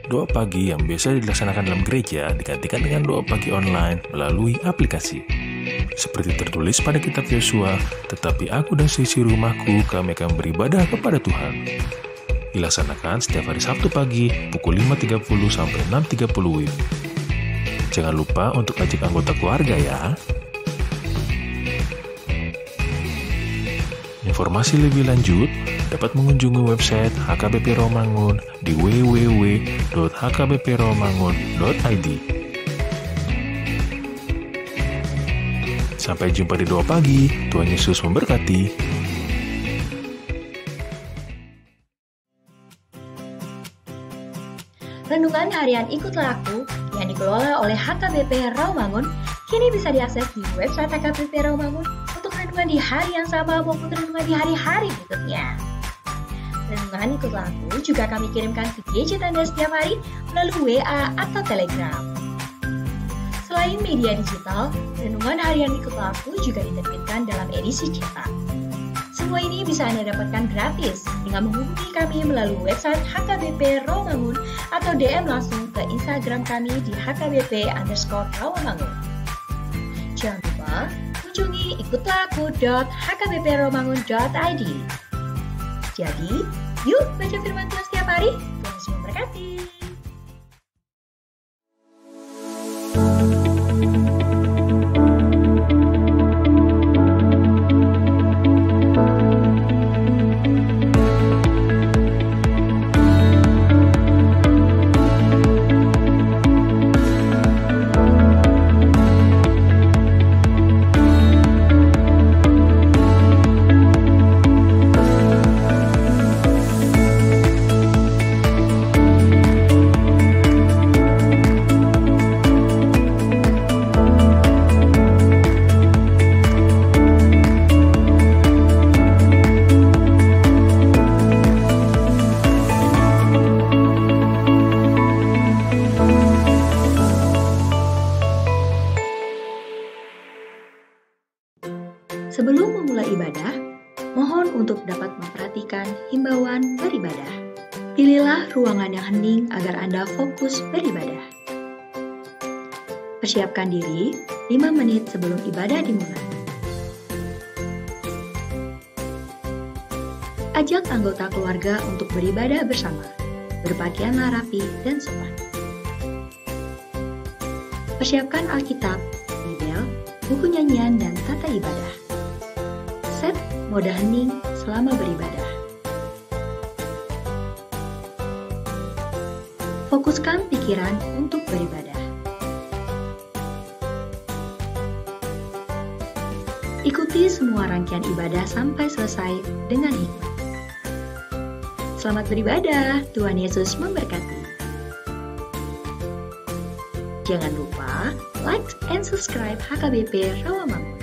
Doa pagi yang biasa dilaksanakan dalam gereja digantikan dengan doa pagi online melalui aplikasi. Seperti tertulis pada kitab Yosua, tetapi aku dan seisi rumahku kami akan beribadah kepada Tuhan. Dilaksanakan setiap hari Sabtu pagi pukul 5.30 sampai 6.30 WIB. Jangan lupa untuk ajak anggota keluarga ya. Informasi lebih lanjut dapat mengunjungi website HKBP Rawamangun di www.hkbprawamangun.id. Sampai jumpa di doa pagi. Tuhan Yesus memberkati. Renungan harian Ikutlah Aku yang dikelola oleh HKBP Rawamangun kini bisa diakses di website HKBP Rawamangun untuk renungan di hari yang sama maupun renungan di hari-hari berikutnya. Renungan Ikutlah Aku juga kami kirimkan ke gadget Anda setiap hari melalui WA atau Telegram. Selain media digital, renungan harian Ikutlah Aku juga diterbitkan dalam edisi cetak. Semua ini bisa Anda dapatkan gratis dengan menghubungi kami melalui website HKBP Rawamangun atau DM langsung ke Instagram kami di HKBP_Rawamangun. Jangan lupa kunjungi ikutlahku.hkbprawamangun.id. Jadi, yuk baca firman Tuhan setiap hari. Tuhan Yesus memberkati. Sebelum memulai ibadah, mohon untuk dapat memperhatikan himbauan beribadah. Pilihlah ruangan yang hening agar Anda fokus beribadah. Persiapkan diri 5 menit sebelum ibadah dimulai. Ajak anggota keluarga untuk beribadah bersama. Berpakaianlah rapi dan sopan. Persiapkan Alkitab, Bibel, buku nyanyian, dan tata ibadah. Set mode hening selama beribadah. Fokuskan pikiran untuk beribadah. Ikuti semua rangkaian ibadah sampai selesai dengan hikmat. Selamat beribadah, Tuhan Yesus memberkati. Jangan lupa like and subscribe HKBP Rawamangun.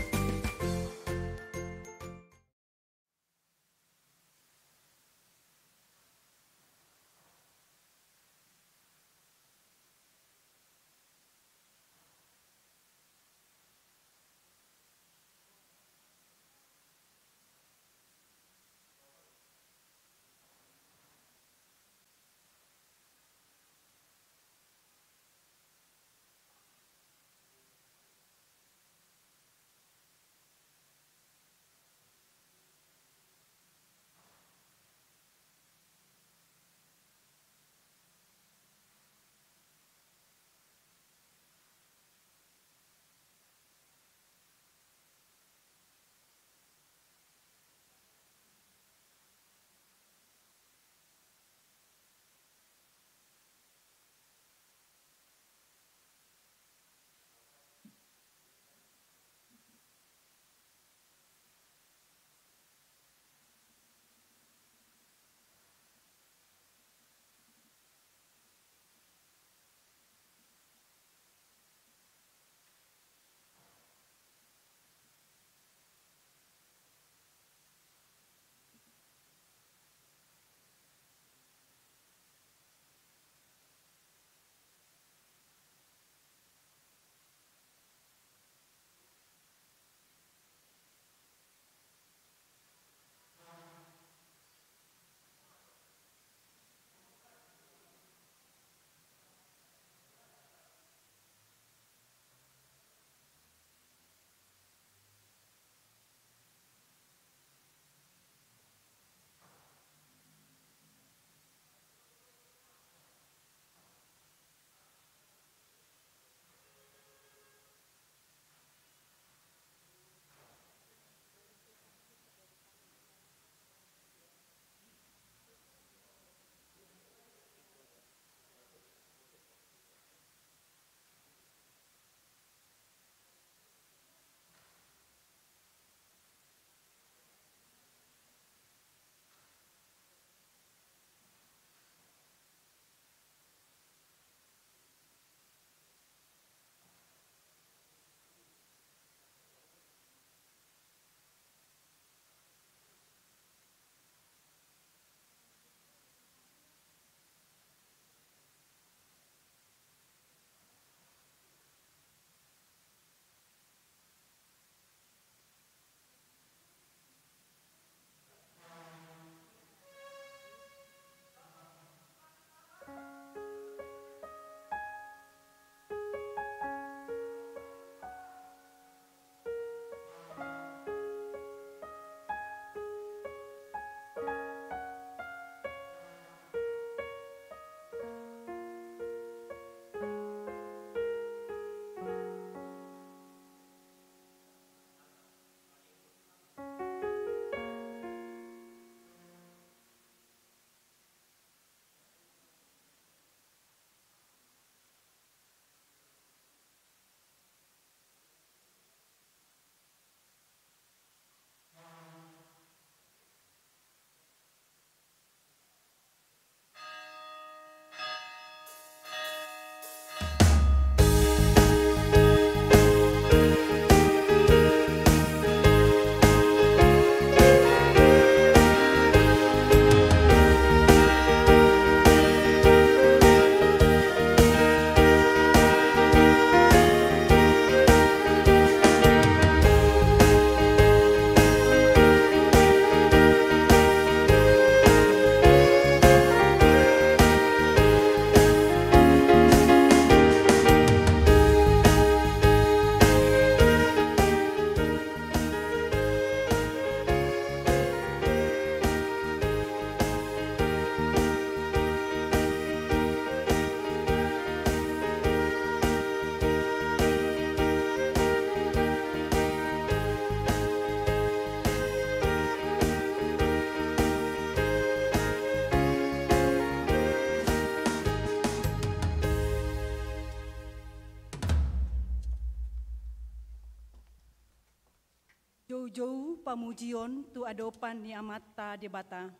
Dojou pamujion tu adopan ni amata debata.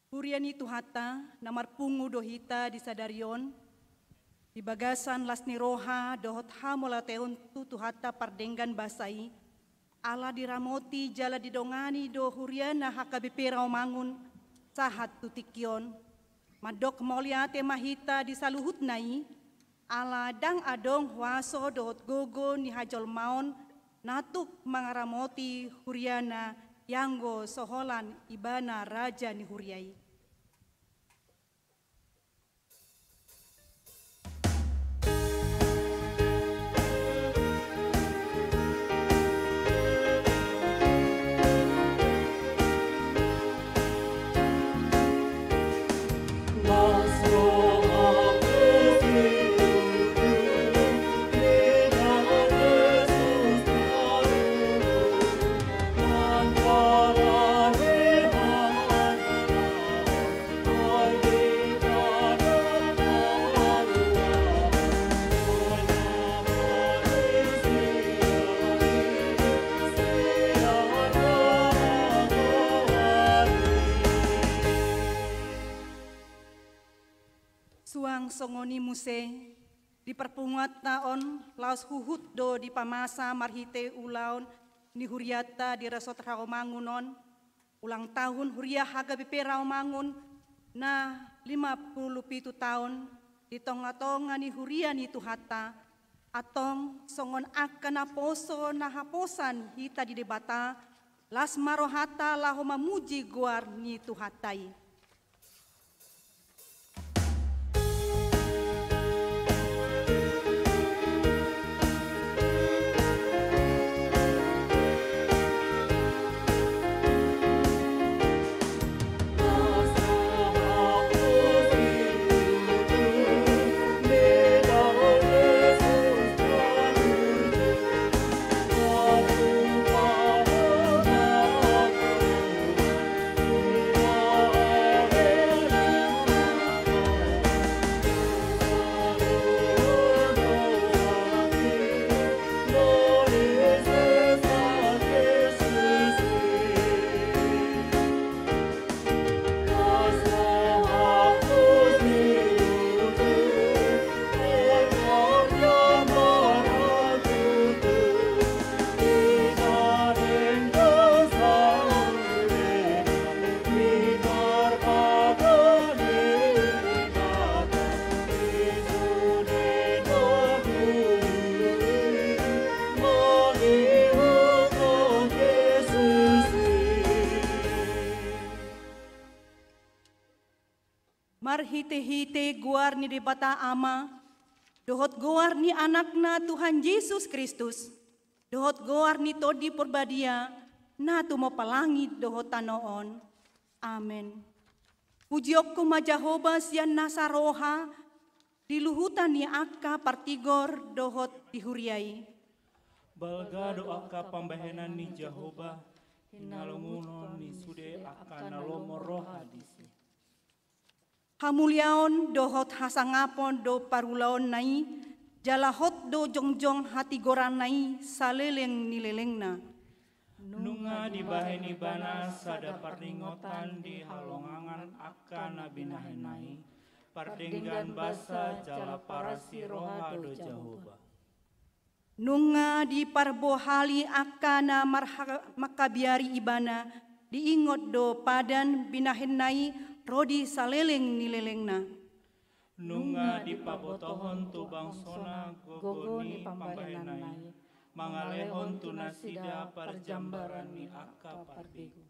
Huriani tuhata namar pungu dohita di sadarion. Di bagasan lasni roha dohot hamolateon tu tuhata pardenggan basai. Ala diramoti jala didongani do huriana HKBP Rawamangun sahat tutikion. Madok moliate mahita di saluhut nai. Ala dang adong waso dohot gogo ni hajol maon. Natuk mangaramoti huriana yanggo soholan ibana raja ni huriai. Suang songoni muse di perpungat taon laos huhut do di pamasa marhite ulaon ni huriata di resort Rawamangunon ulang tahun huriah HKBP Rawamangun na 57 tahun di tonga-tonga ni huria ni tuhata atong songon akan aposo na haposan hita di debata las marohata laho mamuji guar ni tuhatai. Marhite-hite guar ni debata ama, dohot guar ni anakna Tuhan Yesus Kristus, dohot guar ni todi porbadia, na tumo palangit dohot tanoon. Amen. Pujiok kuma Jehovah sian nasaroha, diluhutan ni akka partigor dohot dihuriai. Balga doaka pambahenan ni Jehovah, hinalungunon ni sude akan nalomo roha disi. Hamuliaon dohot hasangapon do parulaon nai, jalahot do jongjong hati goran nai saleleng nilelengna. Nunga dibaheni bana sada pardingotan di halongangan akan nabinahenai, pardenggan basa jala parasi roha do Jehovah. Nunga di parbohali akana makabiari ibana, diingot do padan binahenai, rodi saleleng nilelengna. Nunga di pabotohon tu bangsona gogoni pambahenai, mangalehon tu nasida parjambaran ni akka pardego.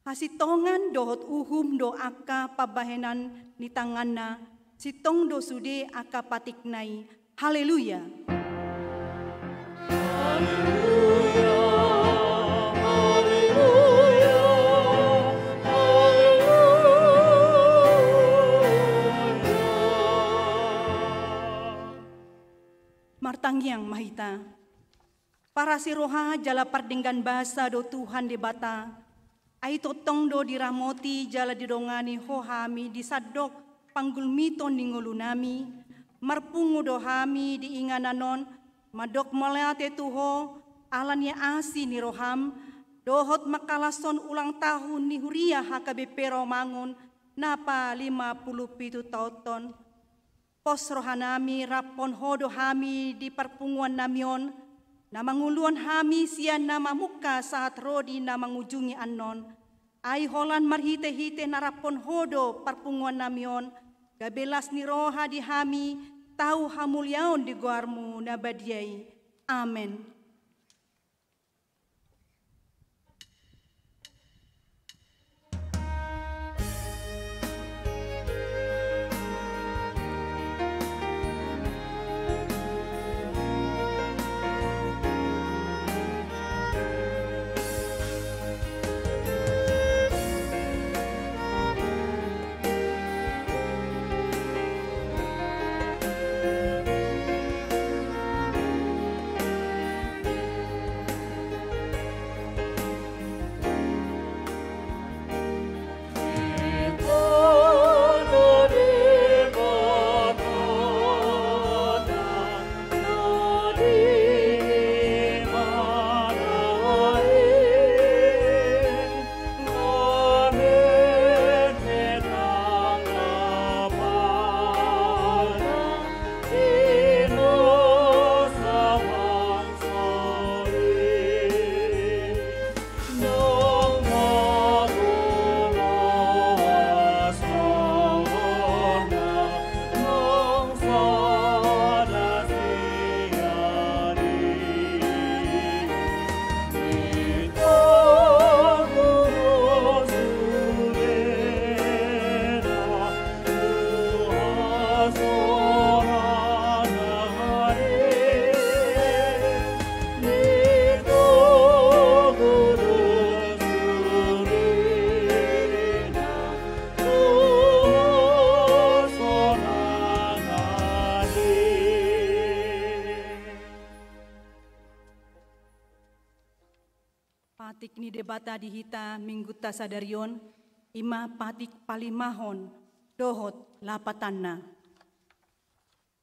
Hasitongan dohot uhum do akka pabahenan ni tanganna, sitong do sude akka patiknai. Haleluya. Haleluya. Martangyang mahita, para siroha jala pardenggan basa do Tuhan debata, ay totong do diramoti jala didongani hohami disadok panggulmiton ningulunami, marpungu do hami diingananon, madok maleate tuho, alannya asi ni roham, dohot makalason ulang tahun ni huria HKBP Romangun, napa 57 tahun. Pos rohanami rapon hodo hami di perpunguan namion, nama nguluan hami sian nama muka saat rodi nama ngujungi anon. Ai holan marhite-hite narapon hodo perpunguan namion, gabelas ni roha di hami, tahu hamulyaon di guarmu nabadiai. Amin. Patik ni debata dihita mingguta sadarion, ima patik palimahon, dohot lapatanna.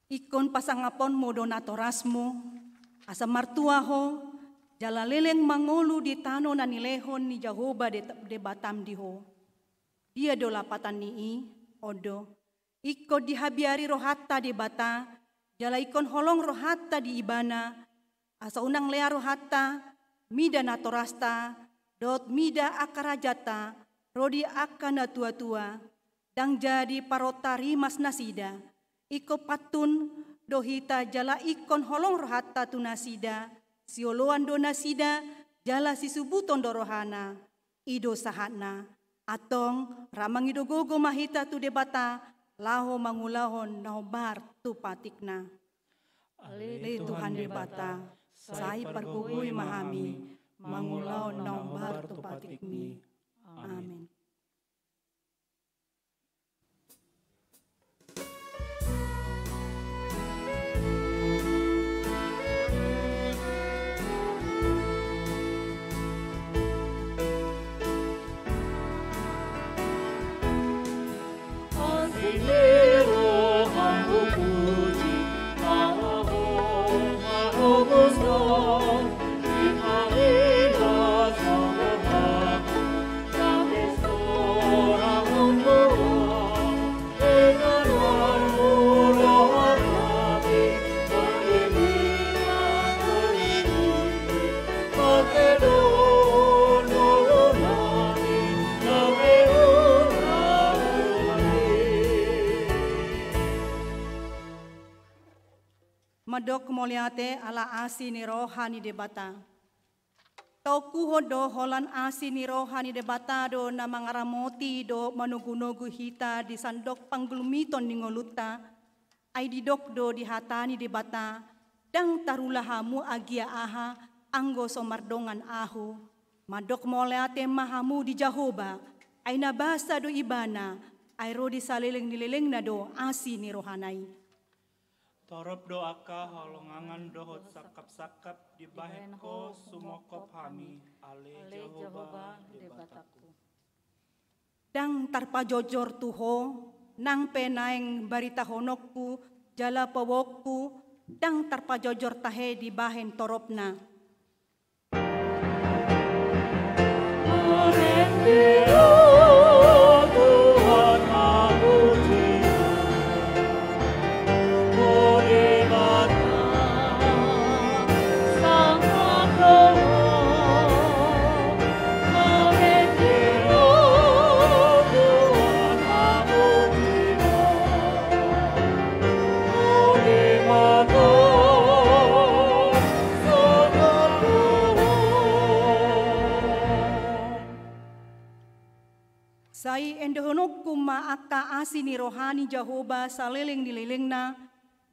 Ikon pasangapon mo donatorasmo, asa martuaho, jalaleleng mangolu di tano na nilehon ni Jahoba de batam diho. Dia do lapatan nii, odo, iko dihabiari rohata di bata, jala ikon holong rohata di ibana, asa unang lea rohata, mida natorasta, dot mida akarajata, rodi akana tua-tua, dang jadi parotari mas nasida, iko patun dohita jala ikon holong rohata tu nasida, sioloan do nasida, jala sisubuton do rohana, ido sahatna, atong ramang ido gogo mahita tu debata, laho mangulahon nahobar tu patikna. Le Tuhan debata, sai perkugui mahami, mangulau naumbar tu patikmi. Amin. Madok moliate ala asi ni rohani debata. Tau kuho do holan asi ni rohani debata do na mangaramoti do manugunogu hita di sandok panggulumiton ni ngoluta. Ay didok do di hatani debata. Dang tarulahamu agia aha anggo somardongan ahu. Madok moliate mahamu di Jahoba. Ay nabasa do ibana. Ay rodi salileng nilileng na do asi ni rohanai. Torop doaka holongangan dohot sakap-sakap di bahenko sumokop hami ale Jehovah debataku. Dang tarpajojor tuho, nang penaeng barita honokku, jala pawokku, dang tarpajojor tahe di bahen toropna. Sai endehonok kuma aka asini rohani Jehovah saleling dililingna.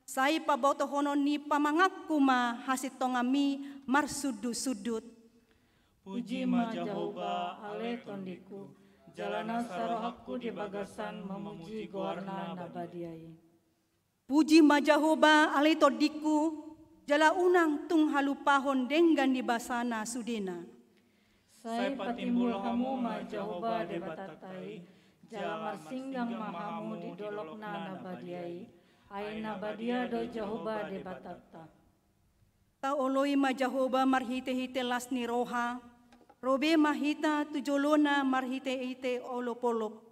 Sai paboto honon ni pamangak kuma hasit tongami marsudut-sudut. Puji ma Jehovah ale tondiku, jalana sarohaku di bagasan memuji goarna nabadiai. Puji ma Jehovah ale todiku, jala unang tung halupahon denggan di basana sudena. Sai patimbul hamu ma Jehovah de batatai, jala marsinggang mahamu di dolokna nabadiai, ai nabadia do Jehovah de batata. Ta oloi ma Jehovah marhite-hite lasni roha, robe mahita tujolona marhite-hite olopolop.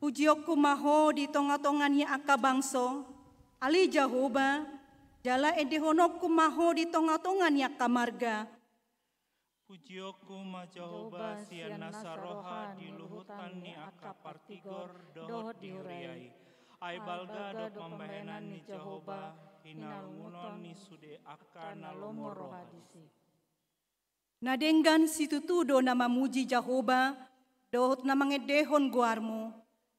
Pujiokku maho di tonga-tongani aka bangso, ali Jehovah, jala edehonokku maho di tonga-tongani aka marga. Pujiokku ma Jehovah siana saroha di luhutan ni aka partigor dohot diuriai. Ai balga do pambahenan ni Jehovah, hinalungunon ni sude aka nalomo rohadisi. Nadenggan situtudo nama muji Jehovah, dohot namangedehon guarmu.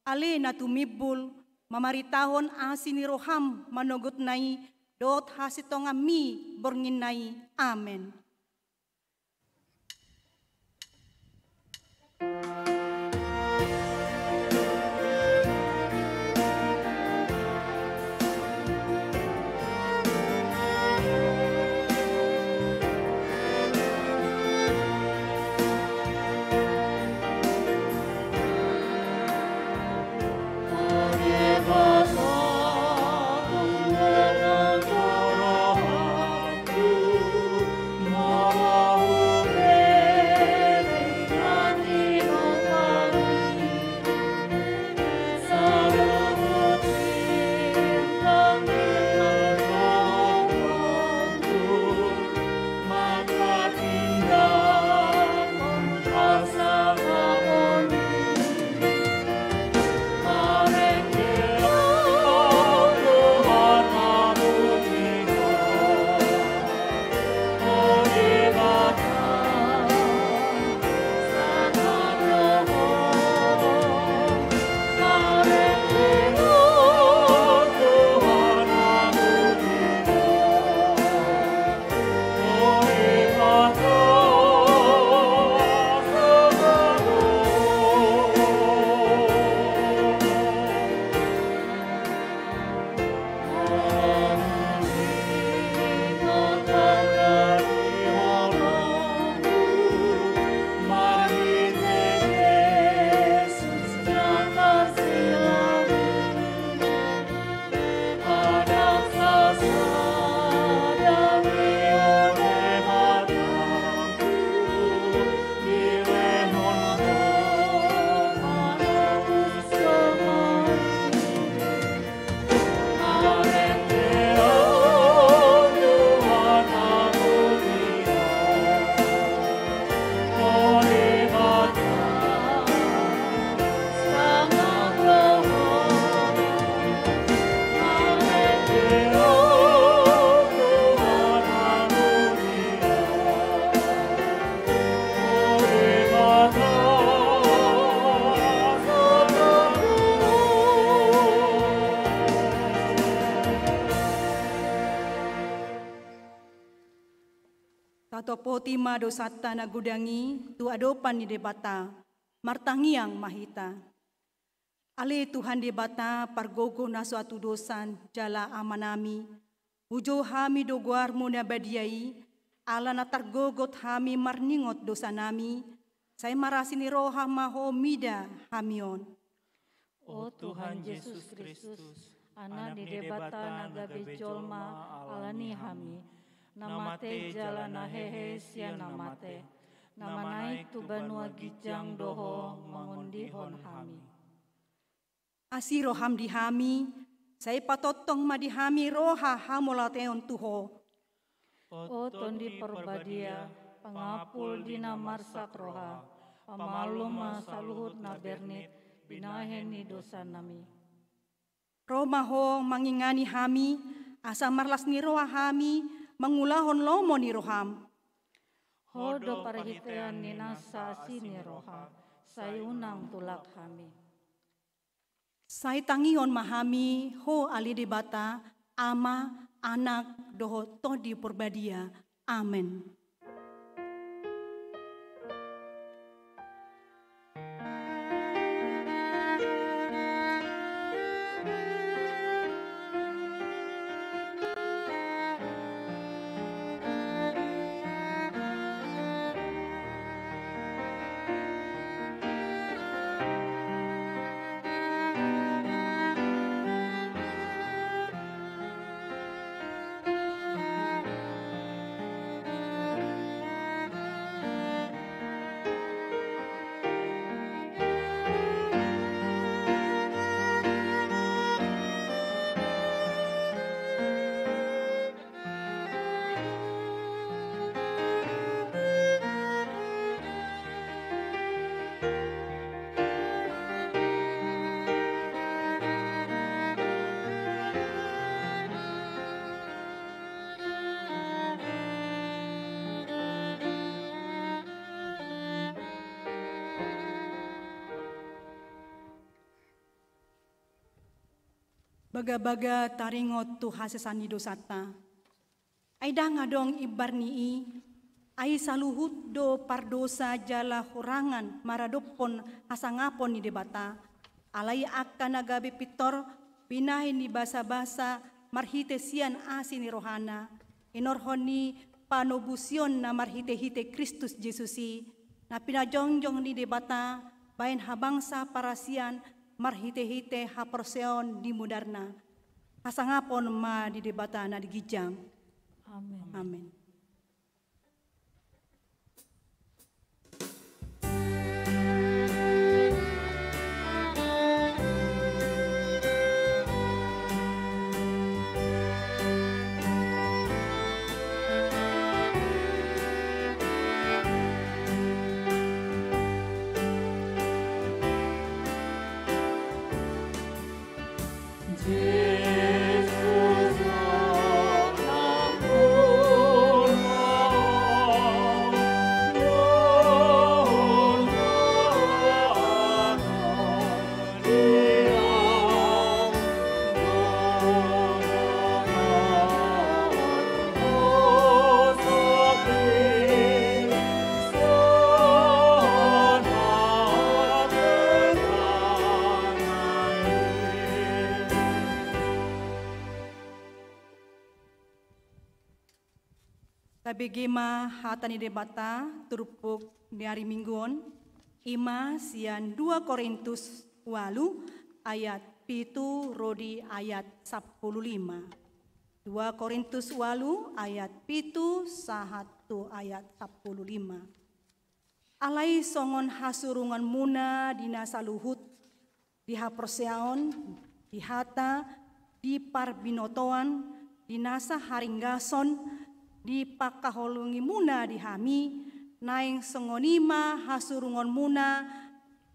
Ale na tumibul, mamaritahon asini roham manogot nai, dot hasitong mi borngin nai. Amen. Mo tima dosata na gudangi tu adopan ni debata martangiang mahita. Ale Tuhan debata pargogo na suatu dosan jala amanami. Ujo hami doguarmu na badiai, ala na targogot hami marningot dosa nami, saya marasini roha maho mida hamion. O Tuhan Yesus Kristus, anak di debata nagabe jolma alani hami, namate jalana hehe sia namate, namanai tu banua gijang doho mangondihon hami. Asi roham di hami, saya patotong madihami roha hamolateon tuho. O tondi perbadia, pangapul dina marsak roha, pamaluma saluhut na bernit, binaheni dosa nami. Roma ho mangingani hami, asa marlas ni roha hami, mangulahon lomo ni roham. Hodo parhitean ni nasa sini roha, sayunang tulak hami. Saya tangion mahami ho ali debata ama anak doho todi perbadia. Amen. Baga-baga taringot tu hasesani dosata. Aida ngadong ibarnii, ai saluhut do pardosa jala hurangan maradopon asangapon ni debata. Alai akan nagabe pitor pinahin ni basa-basa marhitesian asin ni rohana. Inorhoni panobusion na marhite-hite Kristus Jesusi. Na pinajongjong ni debata bain habangsa parasian marhite-hite haporseon di mudarna. Asangapon ma di debata na digijang. Amen. Amen. Tabegema hatani debata turupuk di hari Mingguon ima sian 2 Korintus 8 ayat 7 rodi ayat 15. 2 Korintus 8 ayat 7 1 ayat 15. Alai songon hasurungan muna dina saluhut di haperseaon di hata di parbinotoan di nasa haringgason di pakaholungi muna di hami, naing songonima hasurungon muna,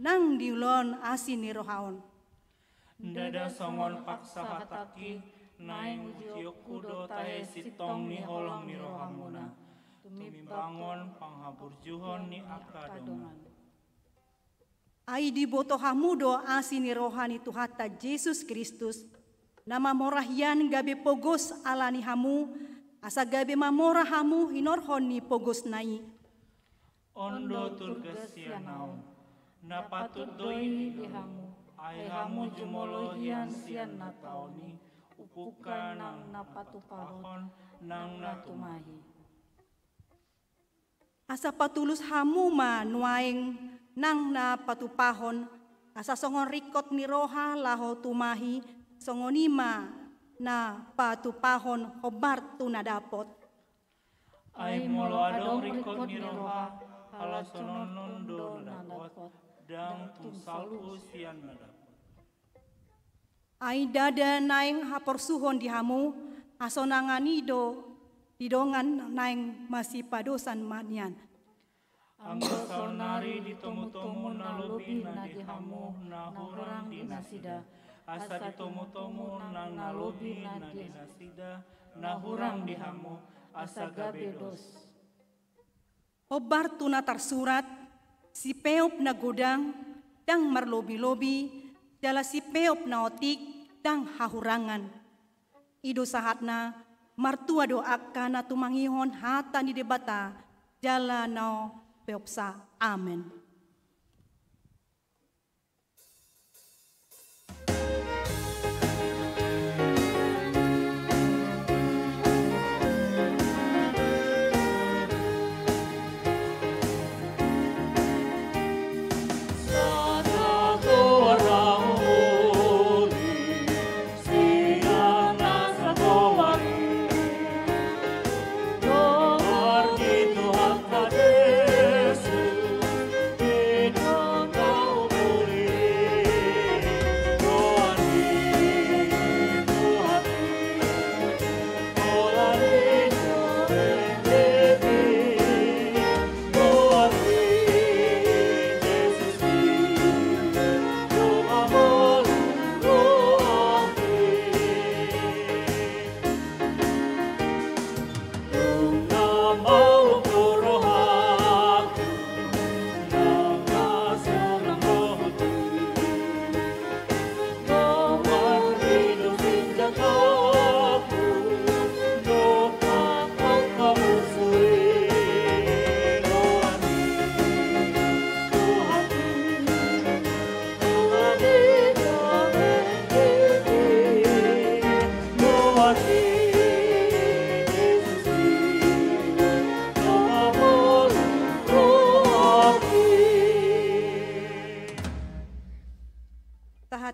nang diulon asin ni rohaon. Dada songon paksa hataki, naing ujiok kudo tahe sitong ni holong ni rohamuna. Tumi bangon panghaburjuhon ni akadongan. Ai di boto hamudo asin ni rohani Tuhata Yesus Kristus, nama morahyan gabe pogos alani hamu, asa gabe mamora hamu hinorhon ni pogos nai. Ondo turgasianau, na patut doi di hamu, ai hamu jumolohian sian na taoni, upukan nang na patupahon, nang natumahi. Asa patulus hamu ma nuaing nang na patupahon, asa songon rikot ni roha laho tumahi, songonima na patupahon hobar tu na dapot. Ai molo adong rikot ni roha, ala sononondo na dapot, dang tusalku sian na dapot. Ai dada naing haporsuhon di hamu, asonanganido didongan naing masih padosan manian. Anggo saunari ditomu-tomu na lobi na dihamu na hurang dinasida. Asa ditomu-tomu na lobi na dinasida na hurang dihamu asa gabedos. Obar tuna tersurat, si peop na godang, dang marlobi-lobi, jala si peop na otik, dang hahurangan. Ido sahatna, martua doaka na tumangihon hata ni debata, jala no peopsa. Amen.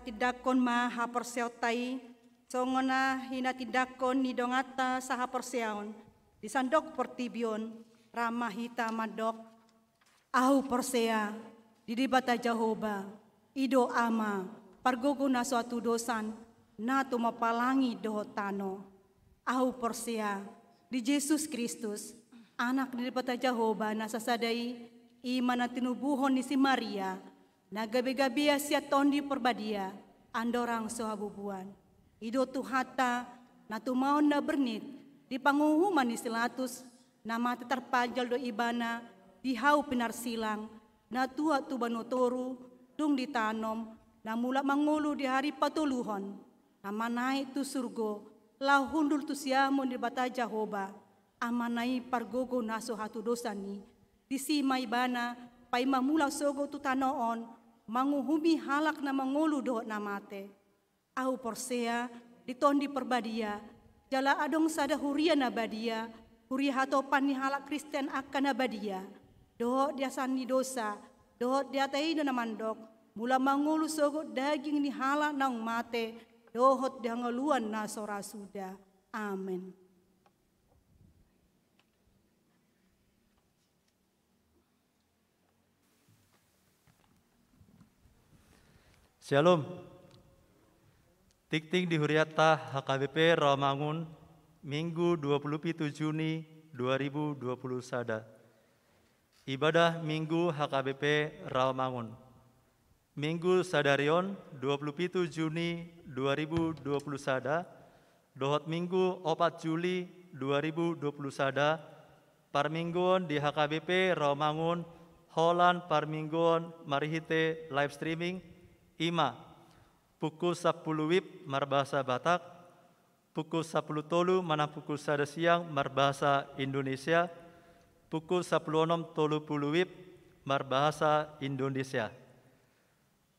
Tidakon maha perseotai, songona hina tidakon ni dongata saha perseaon, disandok pertibion, ramah hita madok, au persea, didibata Jehovah, ido ama, pargogo na suatu dosan, na tumapalangi dohotano, au persea, di Yesus Kristus, anak didibata Jehovah na sasadai, iman na tinubuhon ni si Maria, na gabi-gabi siya tondi perbadia, andorang sohabubuan. Ido tuhata na tumaon na bernit, di panguhuman ni silatus, na mati terpajal do ibana, di hau pinarsilang, na tua tubanotoru, dung ditanom, na mula mangulu di hari patuluhon, na manai tu surgo, lau hundul tu siamon di bata Jehovah, amanai pargogo naso hatu dosani, di sima ibana, pai mamula sogo tu tanoon, manguhumi halak na mangulu doh na mate. Au persea ditondi perbadia, jala adong sada huria na badia, huria hatopan ni halak Kristen akan na badia. Doh diasani dosa, doh diataido na mandok, mula mangulu sogo daging ni halak nang mate, dohot dihangaluan na sora suda. Amen. Shalom. Tikting di Huriata HKBP Rawamangun, Minggu 27 Juni 2020 sada. Ibadah Minggu HKBP Rawamangun. Minggu Sadarion 27 Juni 2020 sada. Dohot Minggu 4 Juli 2020 sada. Parmingguan di HKBP Rawamangun, Holland Parmingguan Marihite live streaming. Ima, pukul 10 WIB Marbahasa Batak, pukul 10 tolu manah pukul 1 siang marbahasa Indonesia, pukul 16.30 WIB marbahasa Indonesia.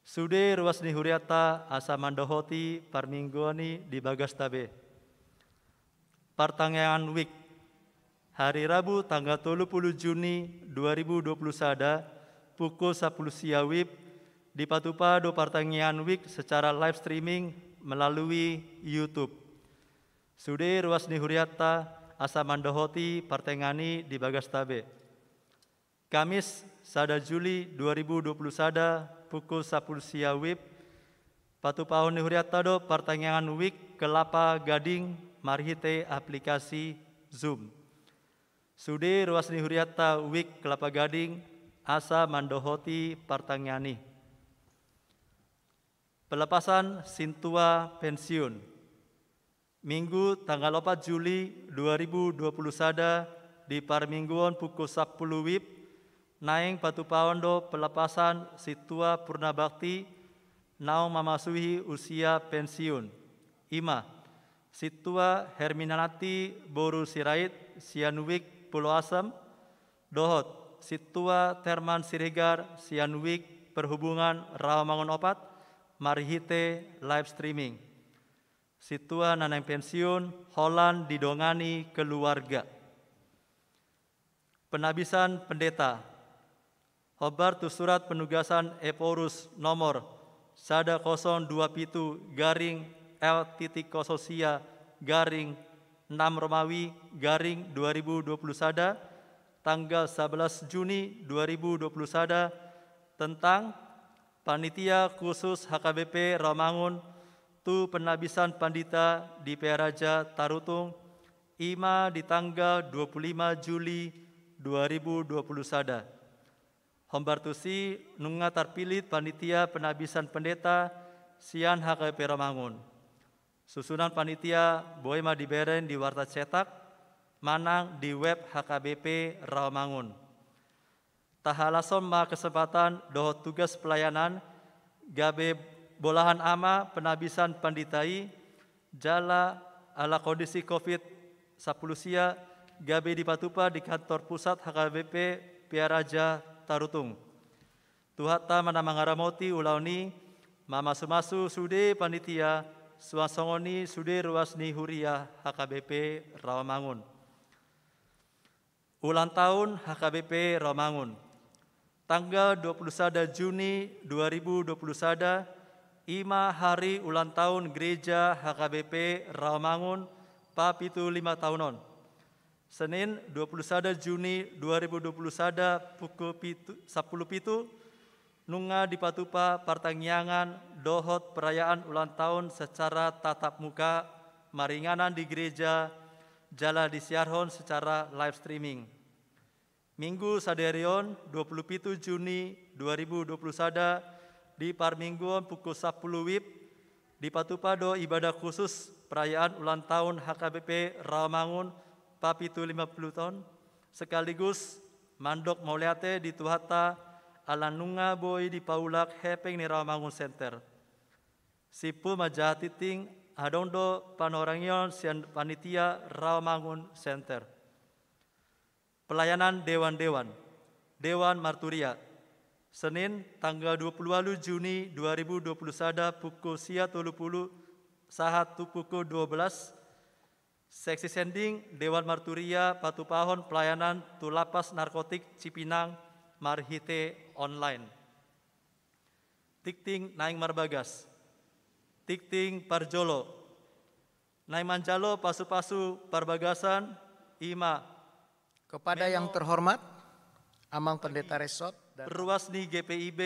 Sude ruas ni huriata asa mandohoti parmingguani di bagas tabe. Pertanyaan WIK hari Rabu tanggal 30 Juni 2020 sada pukul 10 siang WIB di Patupa do pertanyaan WIK secara live streaming melalui YouTube. Sude ruas ni huriata asa mandohoti pertengani di bagas tabe. Kamis sada Juli 2020 sada pukul 10 siang WIB Patupaon ni huriata do pertanyaan WIK Kelapa Gading marhite aplikasi Zoom. Sude ruas ni huriata WIK Kelapa Gading asa mandohoti pertanyani. Pelepasan sintua pensiun. Minggu tanggal 4 Juli 2020 sada di parmingguan pukul 10 WIB naing Patupaon do pelepasan situa Purnabakti naung memasuki usia pensiun. Ima, situa Herminanati Boru Sirait Sianuwik Pulau Asam. Dohot, situa Terman Siregar Sianuwik Perhubungan Rawamangun Opat marhite live streaming. Situa nanang pensiun Holland didongani keluarga. Penabisan pendeta. Hobar tu surat penugasan Eporus nomor sada 027 garing L.Kososia garing 6 Romawi garing 2020 sada tanggal 11 Juni 2020 sada tentang Panitia Khusus HKBP Rawamangun tu penabisan pandita di Peraja Tarutung ima di tanggal 25 Juli 2020 sada. Hombartusi nunga terpilih panitia penabisan pendeta sian HKBP Rawamangun. Susunan panitia boema diberen di warta cetak manang di web HKBP Rawamangun. Tahalasom ma kesempatan dohot tugas pelayanan gabe bolahan ama penabisan panditai jala ala kondisi COVID-10 sia gabe di Patupa di kantor pusat HKBP Piaraja Tarutung. Tuhata mana mangaramoti ulauni mamasu-masu sude panitia suasongoni sude ruasni huria HKBP Rawamangun. Ulang tahun HKBP Rawamangun. Tanggal 21 Juni 2020 sada ima hari ulang tahun gereja HKBP Rawamangun papitu 5 tahunon. Senin 21 Juni 2020 sada pukul 10 pitu nunga di Patupa pertangyangan dohot perayaan ulang tahun secara tatap muka maringanan di gereja jala disiarhon secara live streaming. Minggu saderion 27 Juni 2020 sada di parmingguan pukul 10 WIB di Patupa do ibadah khusus perayaan ulang tahun HKBP Rawamangun papitu 50 tahun sekaligus mandok mauliate di Tuhata alanunga boy di Paulak hepeng ni Rawamangun Center. Sipu majatiting adondo panorangion sian panitia Rawamangun Center. Pelayanan dewan-dewan Dewan Marturia Senin tanggal 28 Juni 2020 sada pukul 30 sahat pukul 12 Seksi sending Dewan Marturia Patupahon pelayanan tu lapas narkotik Cipinang marhite online. Tikting naing marbagas. Tikting parjolo. Naing manjalo pasu-pasu parbagasan ima. Kepada yang terhormat Amang Pendeta Resot dan Perluasni GPIB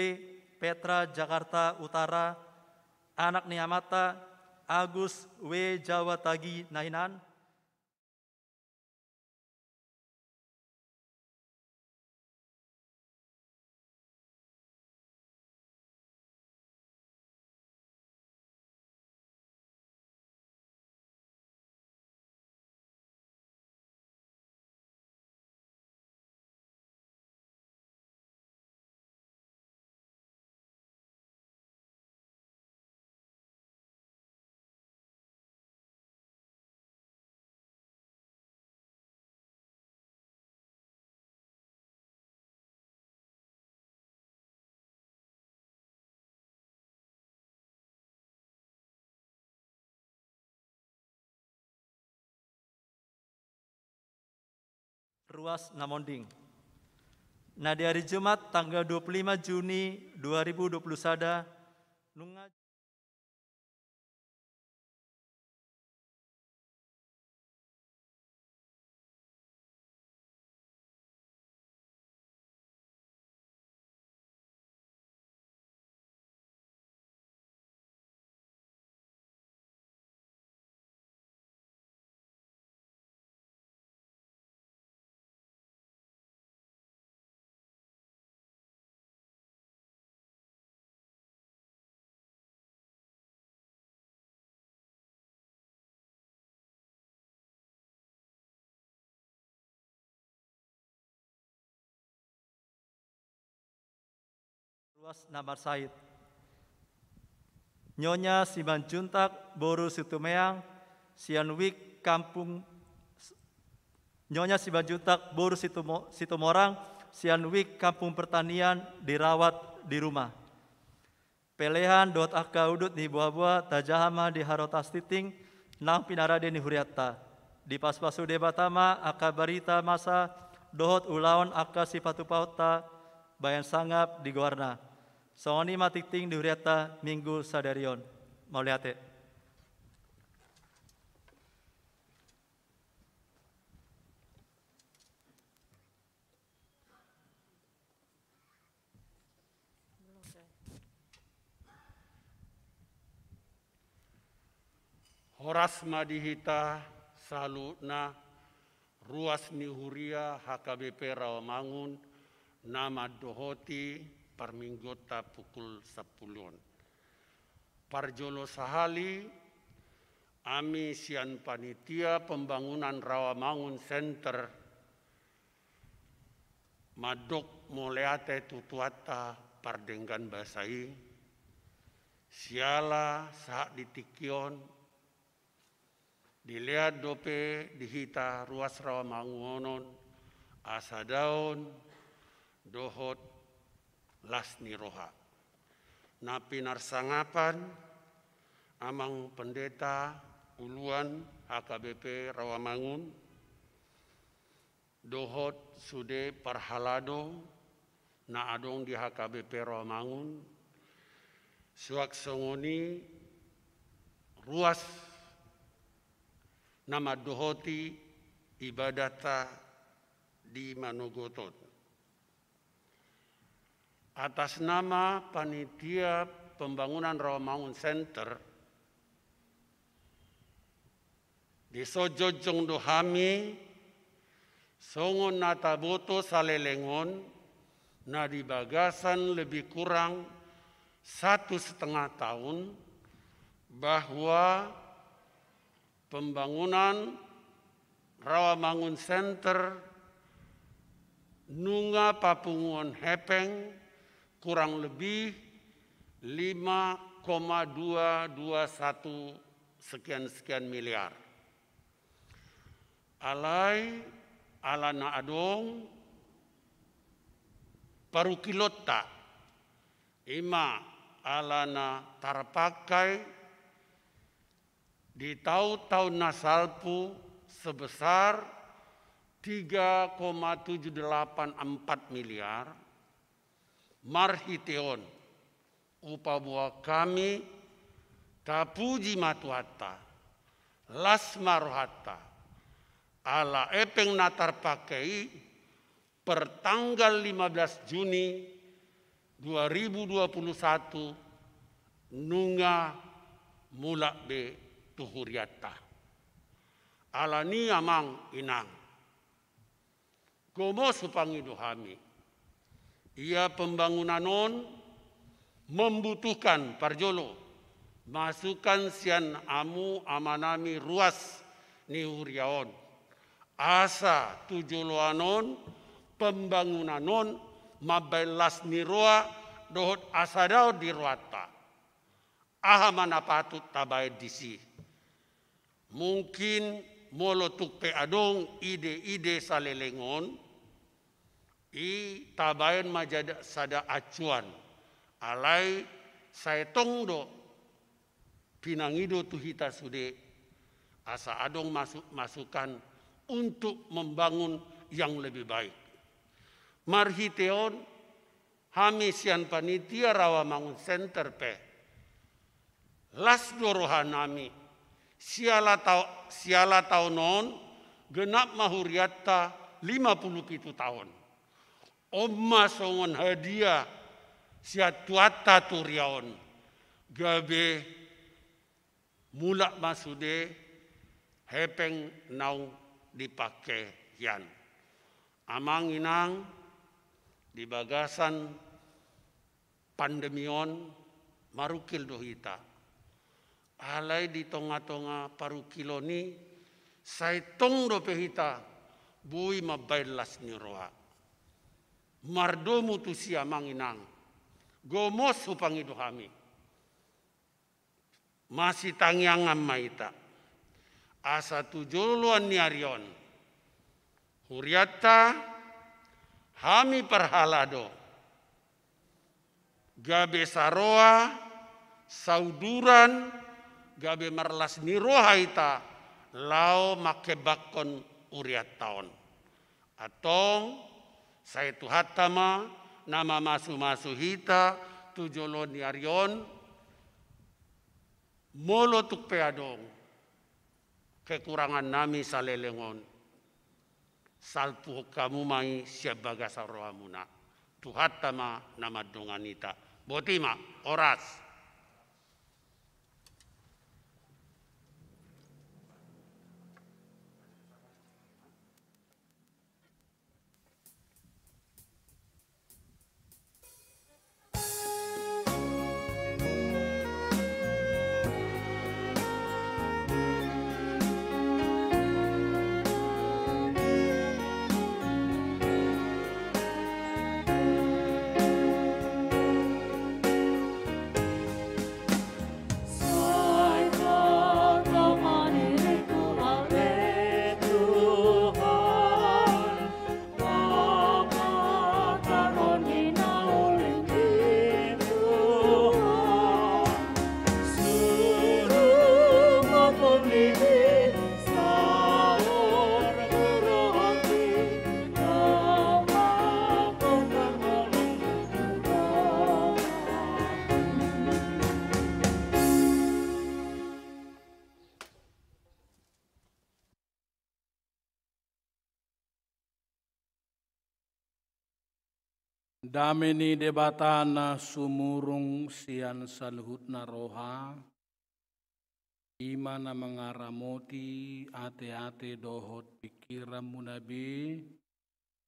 Petra Jakarta Utara anak niamata Agus W Jawa Tagi Nainan ruas Namonding. Nah, di hari Jumat tanggal 25 Juni 2021 nunga ruas Namar Said. Nyonya Simanjuntak Boru Situmeang, Sianwik Kampung Nyonya Simanjuntak Boru Situmorang, Sianwik Kampung Pertanian dirawat di rumah. Pelehan dot aka udut ni buah-buah tajahama di harotas titing nang pinarade ni huriata. Di paspasu debatama aka barita masa dohot ulawan aka sipatu pauta bayan sangap di guarna. Songoni matiting di huriata minggu sadarion. Mau lihat ya. Horas madihita salutna ruas nihuria HKBP Rawamangun nama dohoti parminggota pukul 10. Parjolo sahali ami sian panitia pembangunan Rawamangun Center madok moleate tutuata pardenggan basai siala saat ditikion dilihat dope dihita ruas Rawamangunon asa daun dohot lasni roha. Napi narsangapan amang pendeta uluan HKBP Rawamangun dohot sude parhalado na adong di HKBP Rawamangun suak songoni ruas nama dohoti ibadata di Manogotot. Atas nama panitia pembangunan Rawamangun Center di Sojojong Dohami songon nataboto salelengon na di bagasan lebih kurang 1,5 tahun bahwa pembangunan Rawamangun Center nunga papunguan hepeng kurang lebih 5,221 sekian miliar. Alai alana adong parukilota ima alana tarpakai di tahun nasalpu sebesar 3,784 miliar. Marhiteon upabuah kami tapuji matuata lasmarohata ala epeng natar pakai pertanggal 15 Juni 2021 nunga mulak be tuhuriata ala ni amang inang gomo supangi dohami. Ia pembangunanon membutuhkan parjolo masukan sian amu amanami ruas niuriaon asa tujoloanon pembangunanon mabailas niroa dohot asadao diruata aha mana patut tabai disi mungkin molotuk pe adong ide-ide salelengon i tabayan majada sada acuan alai saya tongdo pinangido tuhita sude asa adong masukan untuk membangun yang lebih baik. Marhiteon hami sian panitia Rawamangun Center pe las dorohan nami siala tahun non genap mahuriatta 57 tahun. Omma songon hadiah siat tuata turiaon gabe mulak masude hepeng nau dipakai yan. Amang inang di bagasan pandemion marukil dohita. Alai di tonga-tonga parukiloni saitong do pehita bui mabailas ni roa. Mardomu tu sia manginang. Gomos hupangi dohami. Masih tangiangan maita. Asa tujuluan ni arion. Huriata hami perhalado. Gabe saroa sauduran gabe marlas ni roha ita lao make bakon uriat taon. Atong saya tuhatama nama masu-masu hita tujolo ni arion molo tuk peadong kekurangan nami salelengon salpu kamu mai siabaga saroamuna tuhatama nama donganita botima oras. Dameni debatana sumurung sian salhutna roha, imana mengaramoti ate-ate dohot pikiran munabi,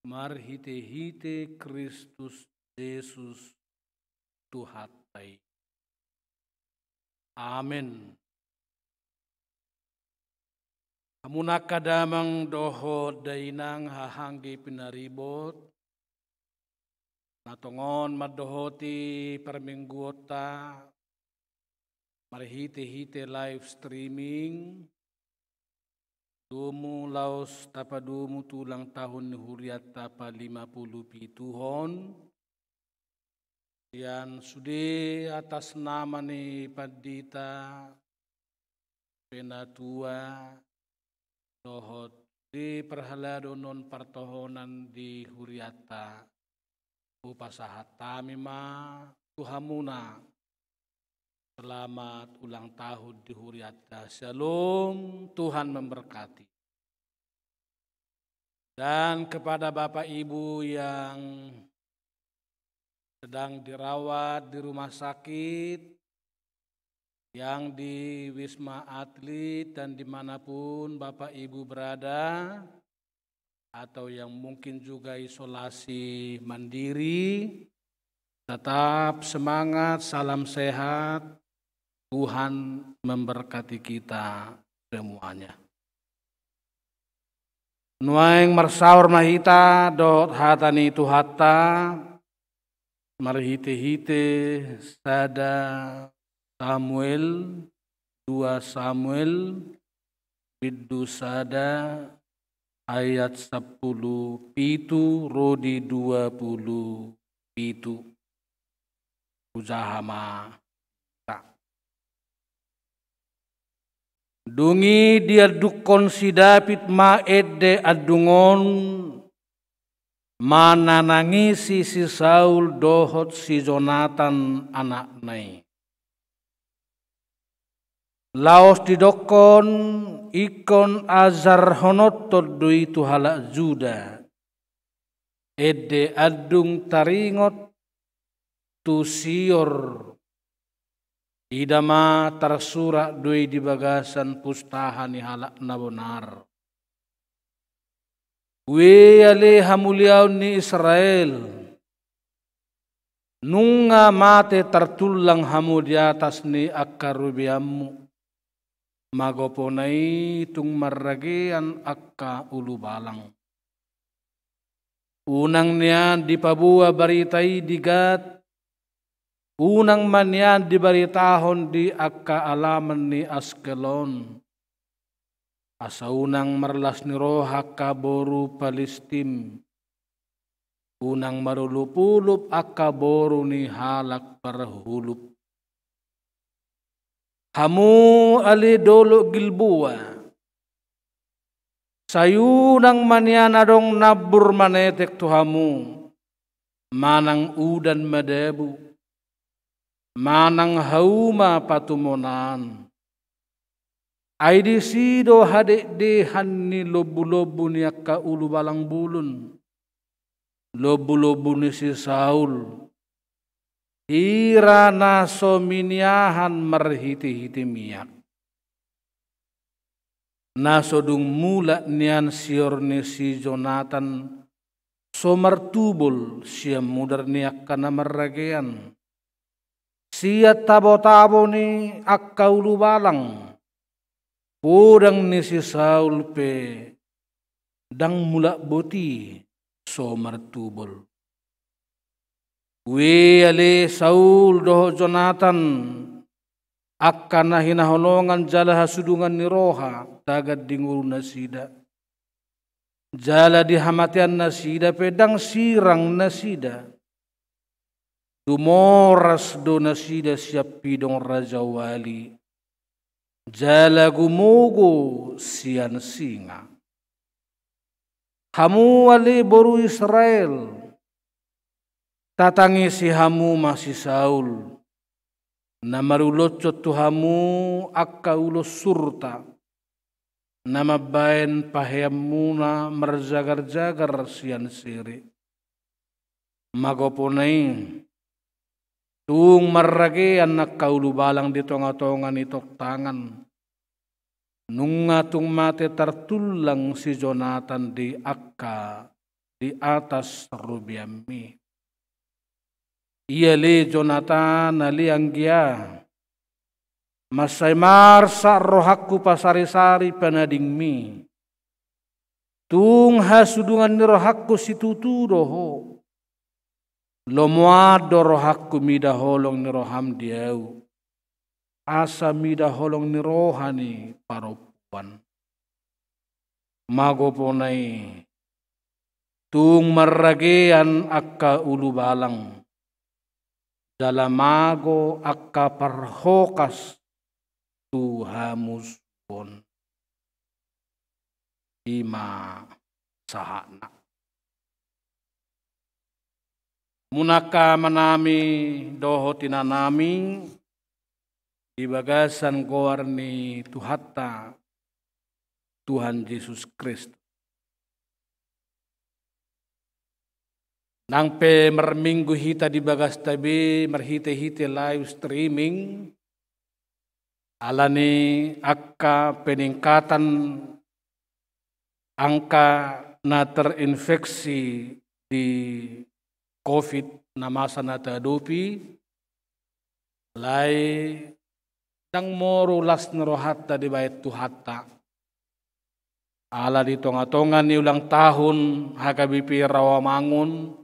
marhite-hite Kristus Yesus Tuhatai. Amin. Amunaka damang dohot dainang hahanggi pinaribot, natongon madohoti permingguota marhite-hite live streaming dumu laos tapadumu tulang tahun huriat tapa 50 pituhon yang sudah atas nama ni padita penatua dohot di perhalado non partohonan di huriata upasahat tamima tuhamuna selamat ulang tahun di huriata. Shalom, Tuhan memberkati. Dan kepada Bapak Ibu yang sedang dirawat di rumah sakit, yang di Wisma Atlet dan dimanapun Bapak Ibu berada, atau yang mungkin juga isolasi mandiri, tetap semangat, salam sehat, Tuhan memberkati kita semuanya. Nuaing marsaur mahita dot hatani tuhata marhite-hite sada Samuel 2 Samuel biddu sada ayat 10 pitu rodi 20 pitu ujahama tak dungi dia dukon sidapit ma edde adungon mananangisi si Saul dohot si Jonathan anak nai. Laos didokon ikon azar honotot dui tu halak Juda. Ede adung taringot tu sior idama tersurak dui di bagasan pustahan ni halak nabonar. We ale hamuliau ni Israel. Nunga mate tertulang hamu di atas ni akarubiamu. Magoponai tung marragean akka ulu balang. Unang niyan di pabua baritai digat. Unang man niyan di baritahon di akka alaman ni Askelon. Asa unang marlas ni roha kaboru Palestim. Unang marulupulup akaboru ni halak parhulup. Hamu ali dolo Gilboa. Sayunang manyana dong nabur manetek tu hamu. Manang udan madebu. Manang hauma patumonan. Aidi sido hadek dehan ni lobu-lobu ni akka ulu balang bulun. Lobu-lobu ni si Saul. Ira naso miniahan marhiti-hiti miak. Naso dung mula nian sior ni si Jonathan. So martubol siya mudar niak kana marragean. Siya tabo-tabo ni akka ulu balang. Pudang ni si Saul pe dang mula boti so martubol. We ale Saul doho Jonathan akan na hinaholongan jala hasudungan ni roha tagad dingul nasida. Jala dihamatian nasida pedang sirang nasida. Dumoras do nasida siap pidong Raja Wali. Jala gumugo sian singa. Hamu ali boru Israel. Tatangi si hamu masih Saul. Namarulocot tu hamu akka ulos surta. Nama bain paheamuna merjagar-jagar sian siri. Magoponai. Tung marragean nakka ulu balang di tonga-tonga nitok tangan. Nunga tung mate tertulang si Jonathan di akka di atas rubiami. Ia le Jonathan ali anggia. Masai marsa rohaku pasari-sari penading mi. Tung hasudungan ni rohaku situtu doho. Lomuado rohaku mida holong ni roham diau. Asa mida holong ni rohani paropuan. Magoponai. Tung marragean akka ulu balang. Dalamago akka parhokas tu hamus pon. Ima sahana. Munaka manami doho tinanami di bagasan goar ni Tuhata Tuhan Yesus Kristus. Nang pe merminggu hita di bagas tabi merhite-hite live streaming alani akka peningkatan angka na terinfeksi di COVID na masa na tadupi lai dang moro las nerohata di bait Tuhata ala di tonga-tonga ni ulang tahun HKBP Rawamangun.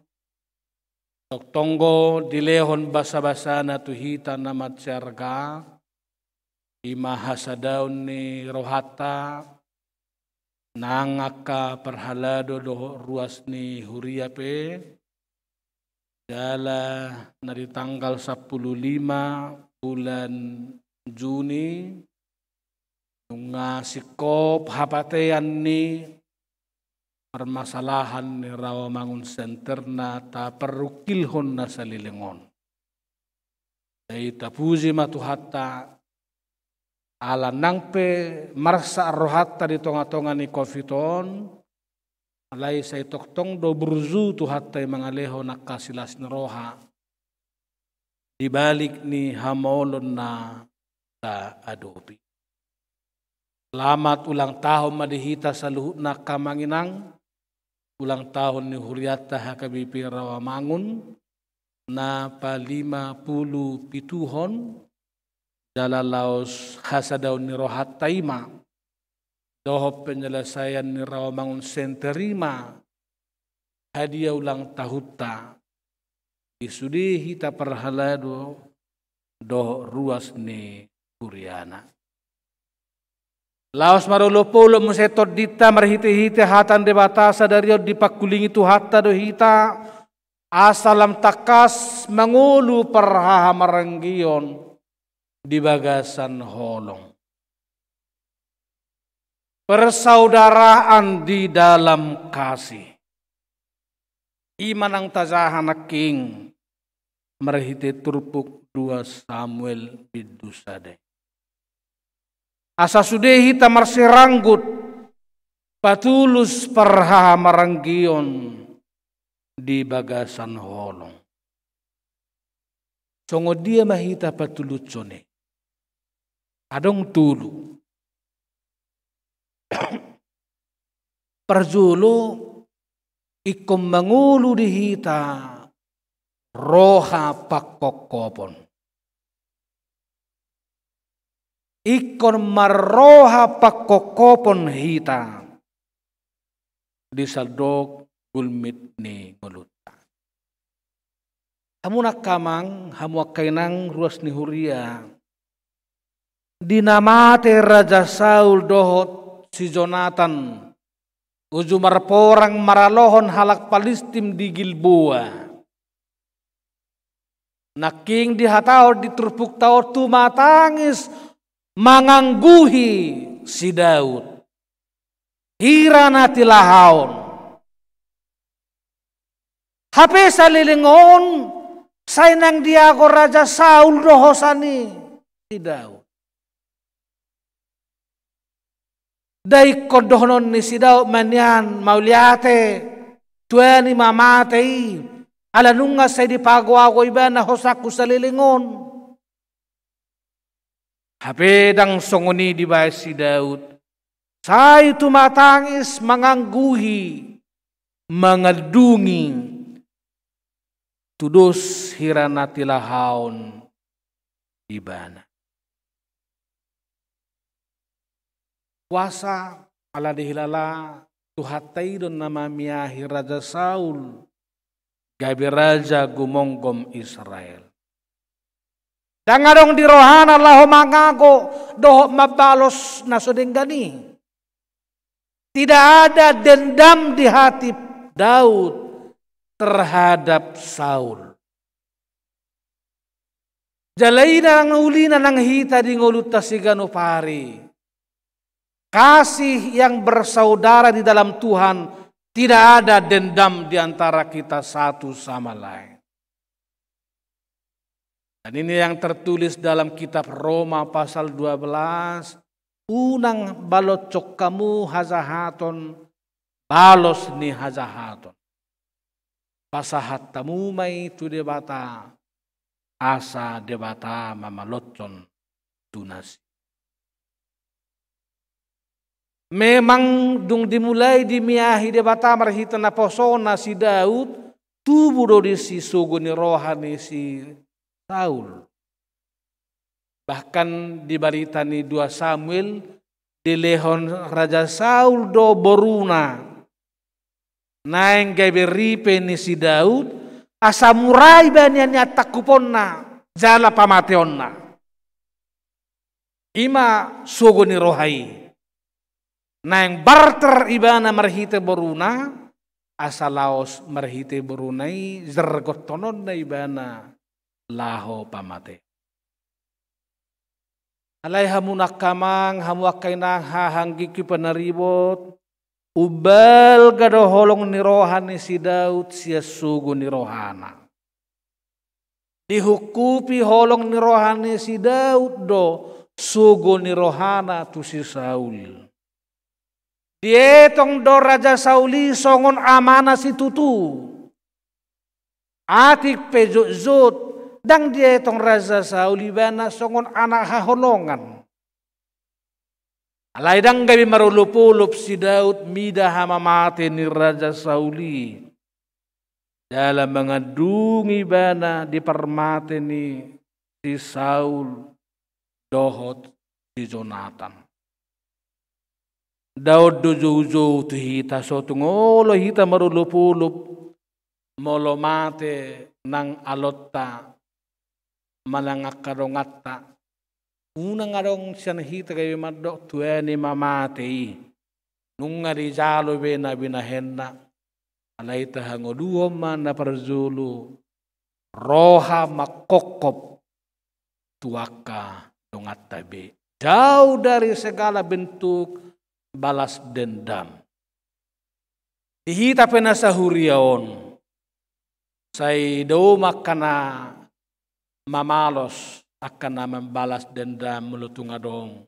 Tonggo dilehon basa-basa na tuhita na matyarga. Imahasadaon ni rohata. Nangaka perhalado doho ruas ni huriape. Jala na di tanggal 15 bulan Juni. Nunga sikop hapatean ni permasalahan ni Rawamangun Center na ta perukilhon na sa lilingon. Dahil tapuji matuhatta ala nangpe marsa arrohatta di tonga-tonga ni kofiton alay sa itoktong do burzu tuhatta yung mga leho nakasilas ni roha dibalik ni hamolon na sa adopi. Selamat ulang tahun madihita sa luhut na kamanginang, ulang tahun ni Huriata HKBP Rawamangun na pa-57 dalalaos hasadaw ni Rohat Taima, dohop penyelesaian ni Rawamangun Senterima, hadiah ulang tahunta, isudi hita perhalado doh ruas ni Huriana. Laos marulopolo musetot dita marhiti-hiti hatan de batasa dario dipakulingi tu hatta do hita asalam takas mangulu perhaha maranggion di bagasan holong. Persaudaraan di dalam kasih. Iman ang tazahan na king marhiti turpuk 2 Samuel bidusade. Asa sudehi tamar siranggut patulus parha maranggion di bagasan holong. Songo dia mahita patulutsone. Adong tulu. Perjulo ikom mangulu dihita roha pakokopon. Ikon marroha pakokopon hita di saldok gulmit ni nguluta. Hamu nakamang hamu kainang ruas ni Huria dinamate Raja Saul dohot si Jonathan uju marporang maralohon halak Palistim di Gilboa. Naking dihatao diturpuk tao tumatangis mangangguhi si Daud. Hirana tilahaon. Hape sa lilingon, say nang diago Raja Saul dohosani si Daud. Day kodohnon ni si Daud manyan mauliate, tueni mamatei, alanunga say di pagwago iba na hosaku sa lilingon. Hapedang songoni di bawah si Daud. Saya tumatangis mangangguhi, mangadungi, tudos hirana tilahaon ibana. Puasa ala dihilala tuhatai don nama miyahi Raja Saul, gabi Raja gumonggom Israel. Dangadong di rohana laho mangago doh mabalos na sudenggani. Tidak ada dendam di hati Daud terhadap Saul. Jalaina ng ulina ng hita di nguluta si Ganopari. Kasih yang bersaudara di dalam Tuhan, tidak ada dendam di antara kita satu sama lain. Dan ini yang tertulis dalam kitab Roma pasal 12. Unang balocok kamu hazahaton, balos ni hazahaton. Pasahat tamu may tu debata, asa debata mamalotson tunas. Memang dung dimulai dimiahi debata marhita na posona si Daud, tubuh do di si suguni rohani si Saul. Bahkan dibarita ni 2 Samuel dilehon Raja Saul do boruna. Naeng gaberipe ni si Daud asamurai banyannya takuponna jala pamateonna. Ima suguni rohai. Naeng barter ibana marhite boruna asalaos marhite borunai zergotonon na ibana laho pamate. Alay hamunak kamang hamuak kainang hahanggi ki panaribot ubal gado holong ni rohani si Daud sia sugu ni rohana. Dihukupi holong ni rohani si Daud do sugu ni rohana tu si Saul. Dietong do Raja Sauli songon amana si tutu. Atik pejot-jot dang dietong Raja Sauli bana songon anak haholongan. Alai dang gabi marulup-ulup si Daud mida hama mati ni Raja Sauli. Dalam mengadungi bana di permati ni si Saul dohot si Jonathan. Daud dojo-jo tu hita sotu ngolo hita marulup-ulup molo mate nang alotta malangak karongata. Unang arong siyan hita kayo madok tueni mamate nung ngari jalo bena binahenna alay tahango duoma na parzulu roha makokop tuaka dongat tabi. Jauh dari segala bentuk balas dendam. Dihita penasahuriaon. Say do makana mamalos akan membalas dendam melutung adong.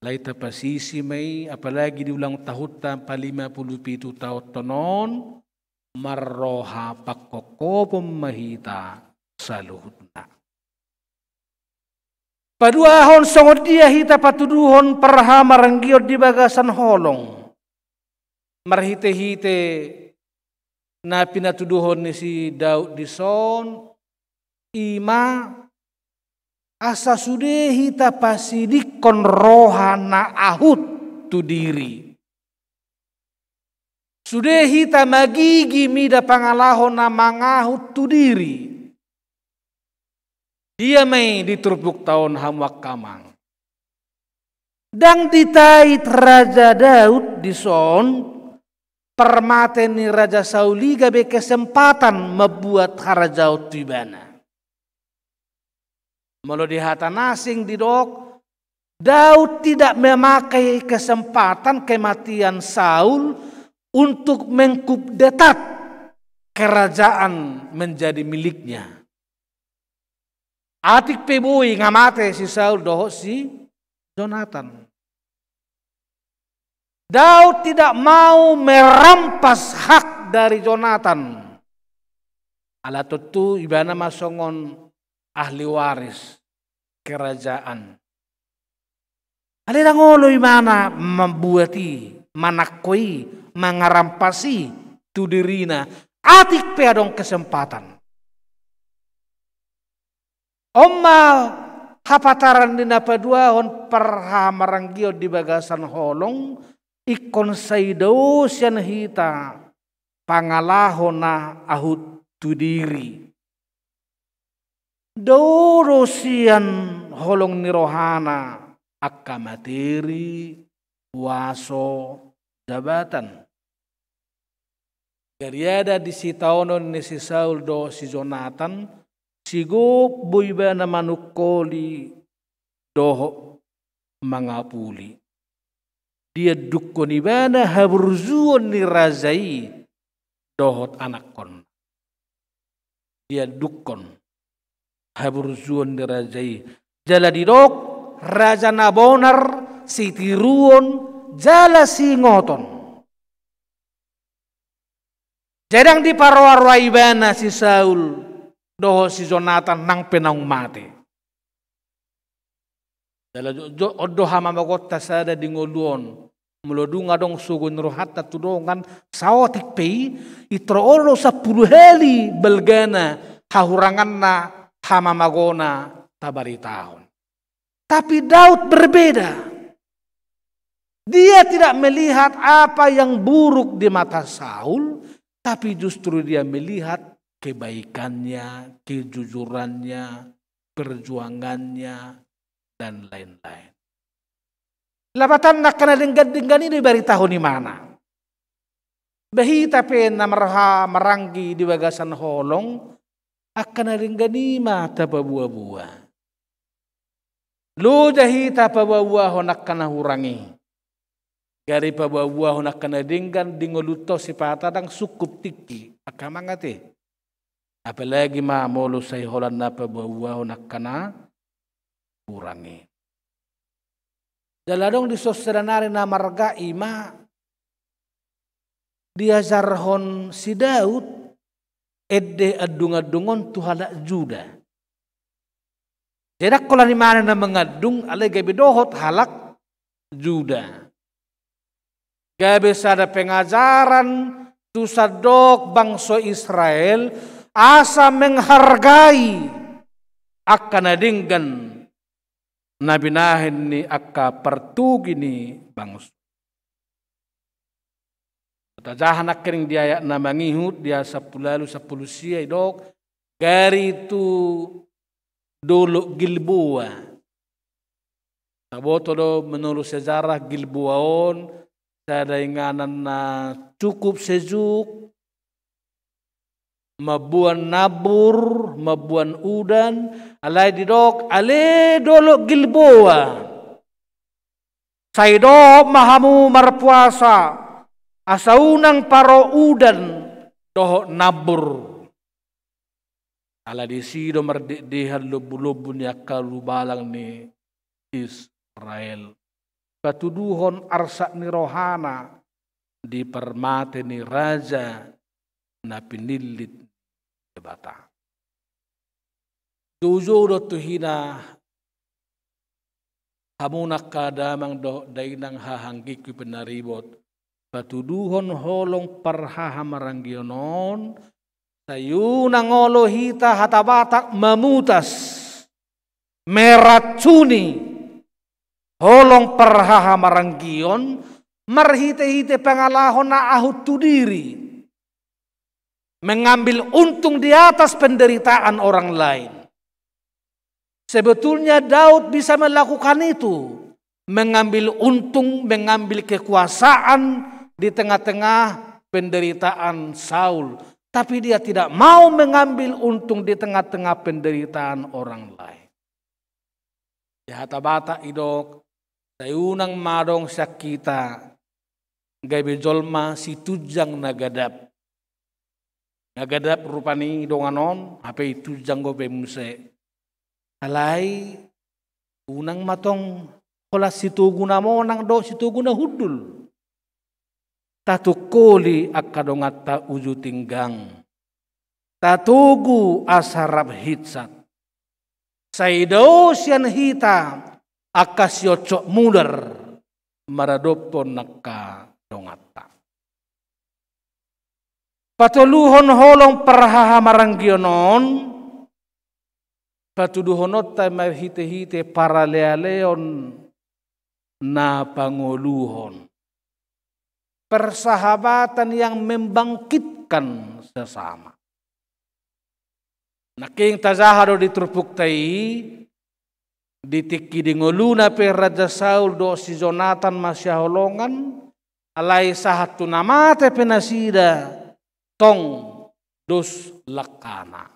Laita pasisi may apalagi di ulang tahun pa 57 tahun tonon marroha pakokopom mahita sa luhut na. Paduahon songod dia hita patuduhon perha maranggiot di bagasan holong. Marhite-hite na pinatuduhon ni si Daud di son ima asa sude hita pasidik kon rohana ahut tu diri. Sude hita magigi mida pangalahon na mangahut tu diri. Dia may diturpuk tahun hamwak kamang. Dang ditait Raja Daud di son permaten ni Raja Sauli gabe kesempatan membuat harajau tibana. Molo di hata nasing di dok, Daud tidak memakai kesempatan kematian Saul untuk mengkupdetat kerajaan menjadi miliknya. Atik pebui ngamate si Saul doho si Jonathan. Daud tidak mau merampas hak dari Jonathan. Ala tutu ibana masongon ahli waris kerajaan. Alira ngolo imana membuati manakoi mangarampasi tu dirina. Atik pe adong kesempatan. Omal hapataran dina paduahon perha maranggio di bagasan holong ikon saido sian hita pangalahon na ahut tu diri. Doro sian holong nirohana akka materi waso jabatan. Gariada di si taonon ni si Saul do si Jonathan sigo buiba na manukoli doho mangapuli. Dia dukon ibana haburzuon ni razai dohot anak kon. Dia dukon haburzuon ni razai. Jala didok raja nabonar si tiruon jala si ngoton. Jadang di parwarwa ibana si Saul doho si Jonathan nang penang mati. Dala odo hama magota sada di ngoluon. Mulodunga dong sugun rohata tudongan sawatik pei itroolo 10 heli belgana hahurangan na hama magona tabari tahun. Tapi Daud berbeda. Dia tidak melihat apa yang buruk di mata Saul, tapi justru dia melihat kebaikannya, kejujurannya, perjuangannya, dan lain-lain. Labatan nak kena denggan ini dari tahun di mana? Bahita pen namarha maranggi di bagasan holong akan denggani mata babua-bua. Lu jahita babua-bua honak kana hurangi. Gari pabawa nak kena dinggan dingoluto si patadang sukup tiki. Akamangati. Apalagi molo say holan na pabawa nak kena kurangi. Daladong di sosranari na marga ima diajarhon si Daud edde adung-adungon tuhala Juda. Jadi kalau di mana na mengadung alay gabi dohot halak Juda. Gabi sada pengajaran tu sadok bangsa Israel asa menghargai akan adinggan nabinahin ni akka pertugi ni bangsa. Tajahan akering dia na mangihut dia 10 siya dok gari tu dulu Gilboa. Saboto do menurut sejarah Gilboaon sada inganan na cukup sejuk mabuan nabur mabuan udan alay didok ale dolo Gilboa saydo mahamu marpuasa asaunang paro udan doho nabur ala di sido merdekdehan lubu-lubu ni akalu balang ni Israel. Patuduhon arsa ni rohana di permate ni raja na pinilit di bata. Tujo do tuhina hamunak kadamang do dainang hahanggik penaribot. Patuduhon holong parhahamarangionon sayunang olo hita hatabatak mamutas meracuni holong parhahamaranggion marhite-hite pengalahon na ahut tu diri mengambil untung di atas penderitaan orang lain. Sebetulnya Daud bisa melakukan itu, mengambil untung, mengambil kekuasaan di tengah-tengah penderitaan Saul. Tapi dia tidak mau mengambil untung di tengah-tengah penderitaan orang lain. Di hata-bata idok, sayunang madong sakita, gabi jolma si tujang nagadap. Nagadap rupani donganon, hape tujang gobe muse. Alay, unang matong kola situguna mo nang do situguna hudul. Tatukoli akadongata uju tinggang. Tatugu asarab hitsat. Saido sian hita akasyocok mudar maradopon nakka dongata. Patuluhon holong parhahamarangionon patuduhonot tay mahite-hite para lealeon na panguluhon. Persahabatan yang membangkitkan sesama. Naking tazahado diturpuktai ditiki dingoluna pe Raja Saul do si Jonathan masyaholongan alay sahat tunamate penasida tong dos lakana.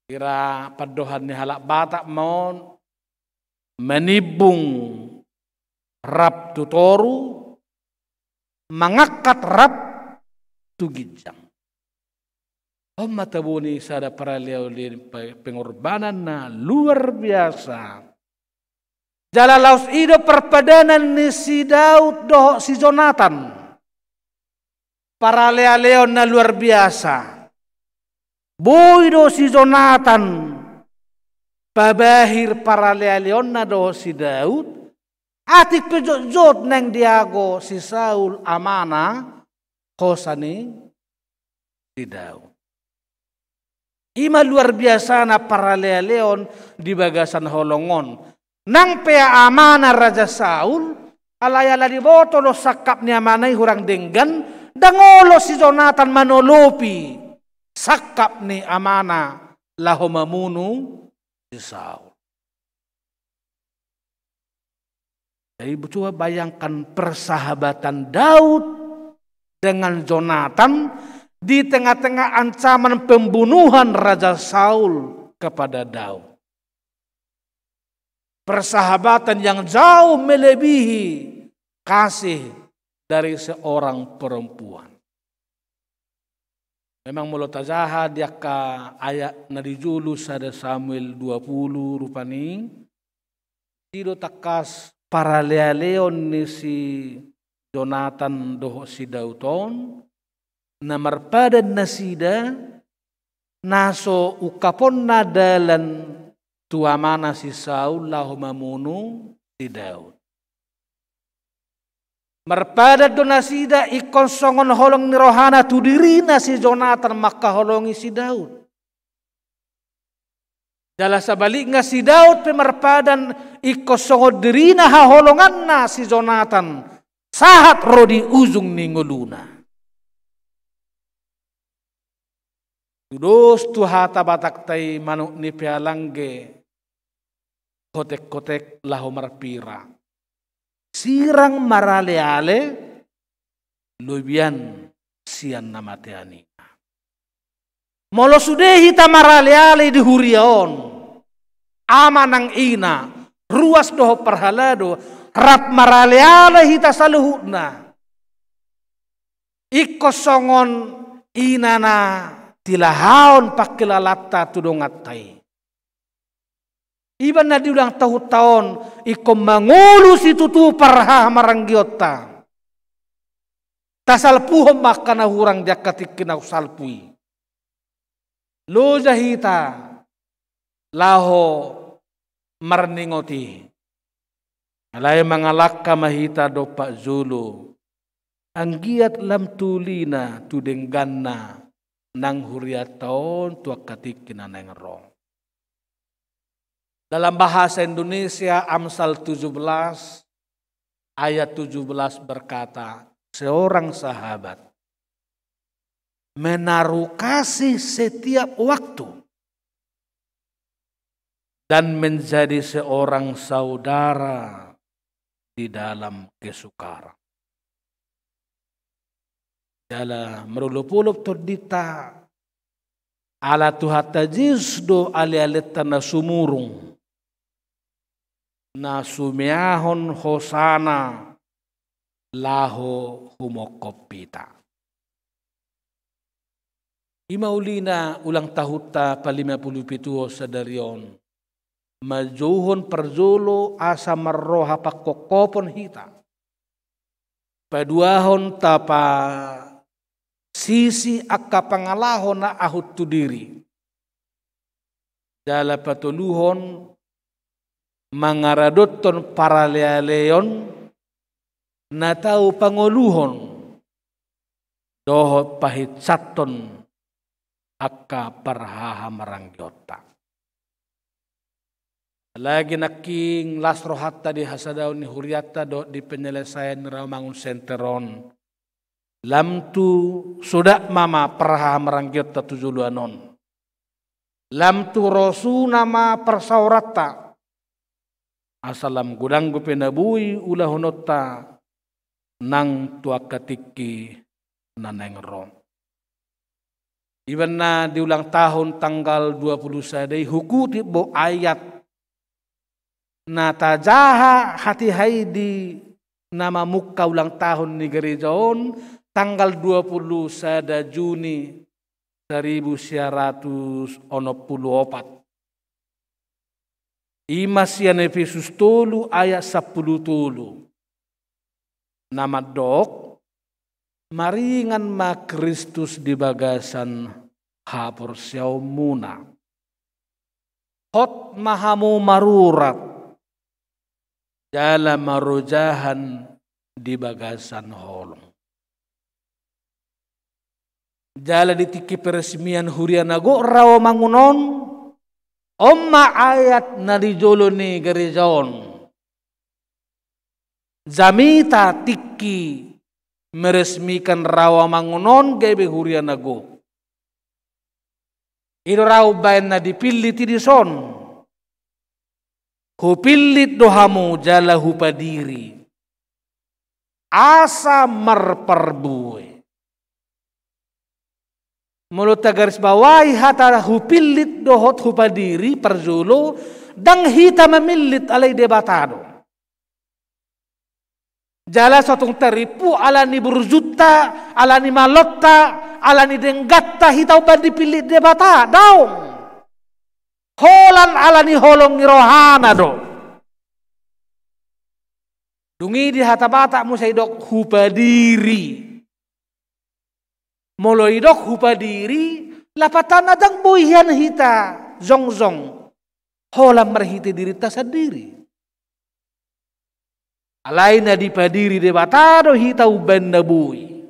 Kira padohan ni halak batak maon menibung rap tutoru mangangkat rap tugijang. Matabuni sada paralel pengorbanan na luar biasa. Jalalaus ido perpadanan ni si Daud doh si Jonathan. Paralel na luar biasa. Boido si Jonathan pabahir paralel na doh si Daud. Atik pejot-jot neng diago si Saul amana kosani si Daud. Ima luar biasa na paraleleon di bagasan holongon. Nang pea amana Raja Saul alayala di boto lo sakap ni amanay hurang denggan dangolo si Jonathan manolopi sakap ni amana laho mamunu si Saul. Jadi coba bayangkan persahabatan Daud dengan Jonathan di tengah-tengah ancaman pembunuhan Raja Saul kepada Daud. Persahabatan yang jauh melebihi kasih dari seorang perempuan. Memang mulut tajaha dia ka ayat na dijulu sada Samuel 20 rupani. Tido takas para leon ni si Jonathan doho si Dauton. Na marpadan na sida naso ukapon na dalan tuamana si Saul lahu mamunu si Daud. Marpada donasida ikon songon holong ni rohana tu dirina si Jonathan maka holongi si Daud. Dalam sabalik nga si Daud pe marpadan ikon songon dirina ha holongan na si Jonathan sahat rodi ujung ni nguluna. Tudos tu hata batak tay manuk ni pialangge kotek-kotek lahu marpira. Sirang maraleale lubian sian namateani. Molo sudehi ta maraleale di huriaon. Amanang ina ruas doho perhalado rap maraleale hita saluhutna. Ikosongon inana tilahaon pakilalatta tudongatai. Iban na diulang tahun-tahun ikom mangulu si tutu parha maranggiota. Tasalpuhom maka na hurang jakatik kinausalpui. Lo jahita laho marningoti. Alay mangalaka mahita do Pak Zulu. Anggiat lam tulina tudengganna nang huriataon tuakatik kinaneng rong. Dalam bahasa Indonesia Amsal 17 ayat 17 berkata, seorang sahabat menaruh kasih setiap waktu dan menjadi seorang saudara di dalam kesukaran. Dalam merulup-ulup terdita ala tuhata jizdo ali-alitana sumurung. Na sumiahon hosana laho humokopita. Imaulina ulang tahuta pa-57 sadarion. Majuhon perjolo asa marroha pakokopon hita. Paduahon tapa sisi akka pangalahon na ahut tu diri. Dala patuluhon mangaradoton para leon na tau panguluhon doho pahitsaton akka parhaha marangyota. Lagi naking lasrohatta di hasadaw ni huriata do di penyelesaian ni Rawamangun senteron. Lam tu sudak mama parhaha marangyota tujuluanon. Lam tu rosu nama persaurata. Asalam gudanggu penabui ulah honota nang tuakatiki naneng rom. Iban na diulang tahun tanggal 20 sadai hukuti bo ayat na tajaha hati haidi nama muka ulang tahun ni gerejaon tanggal 20 sada Juni 1944. Imasian Efesus tolu ayat 10 tolu. Nama dok maringan ma Kristus di bagasan hapur siau muna. Hot mahamu marurat dalam marujahan di bagasan holong. Jala ditiki peresmian hurianago Rawamangunon. Omma ayat na dijolo ni gerejaon. Zamita tiki meresmikan Rawamangunon gebe hurianago. Ino raw bayan na dipillit di son. Hupillit dohamu jala hupadiri. Asa marparbue. Mulut garis bawahi hata hupilit dohot hupadiri perjulo dang hita memilit alay debatado. Jala sotong teripu alani burjuta, alani malotta, alani denggatta hitau badi pilih debata daung. Holan alani holong ni rohana do. Dungi di hata bata musaidok hupadiri. Moloidok hupadiri lapatan adang buihan hita zong. Holan merhiti diri ta sendiri. Alaina dipadiri debatado hitau benda bui.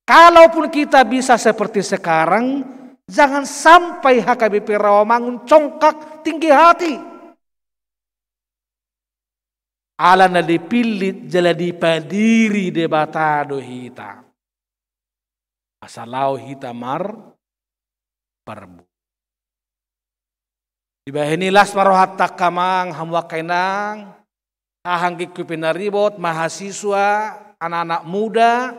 Kalaupun kita bisa seperti sekarang, jangan sampai HKBP Rawamangun congkak tinggi hati. Alana dipilih jala dipadiri debatado hita. Asalau hita perbu. Dibahini las marohat takamang hamwa kainang. Ahanggi kupinaribot mahasiswa, anak-anak muda,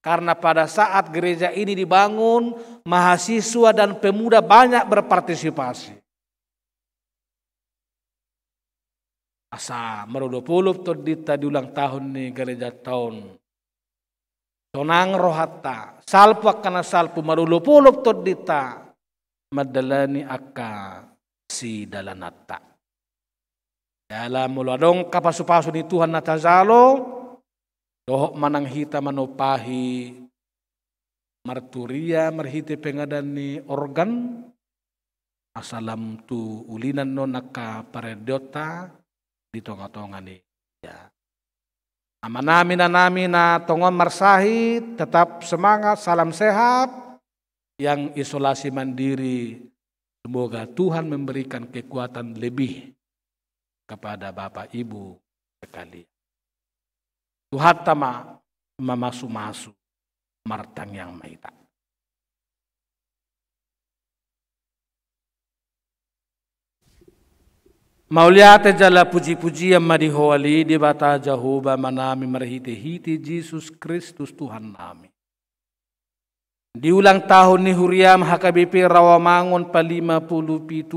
karena pada saat gereja ini dibangun, mahasiswa dan pemuda banyak berpartisipasi. Asa merudupulup terdita di ulang tahun nih gereja tahun. Tonang rohata, salpu akana salpu merudupulup terdita, madalani akka si dalanata. Dalam muladong kapasupasu ni Tuhan natazalo, dohok manang hita manopahi marturia marhite pengadan ni organ, asalam tu ulinan no naka paredota di tonga-tonga ni ya. Amanami na tongon marsahi, tetap semangat, salam sehat, yang isolasi mandiri, semoga Tuhan memberikan kekuatan lebih kepada Bapak Ibu sekalian. Tuhan tama memasu-masu martang yang maita. Mauliate jala puji-puji yang madiholi di bata Jehovah manami marhiti-hiti Yesus Kristus Tuhan nami. Di ulang tahun ni Huriam HKBP Rawamangun pa-57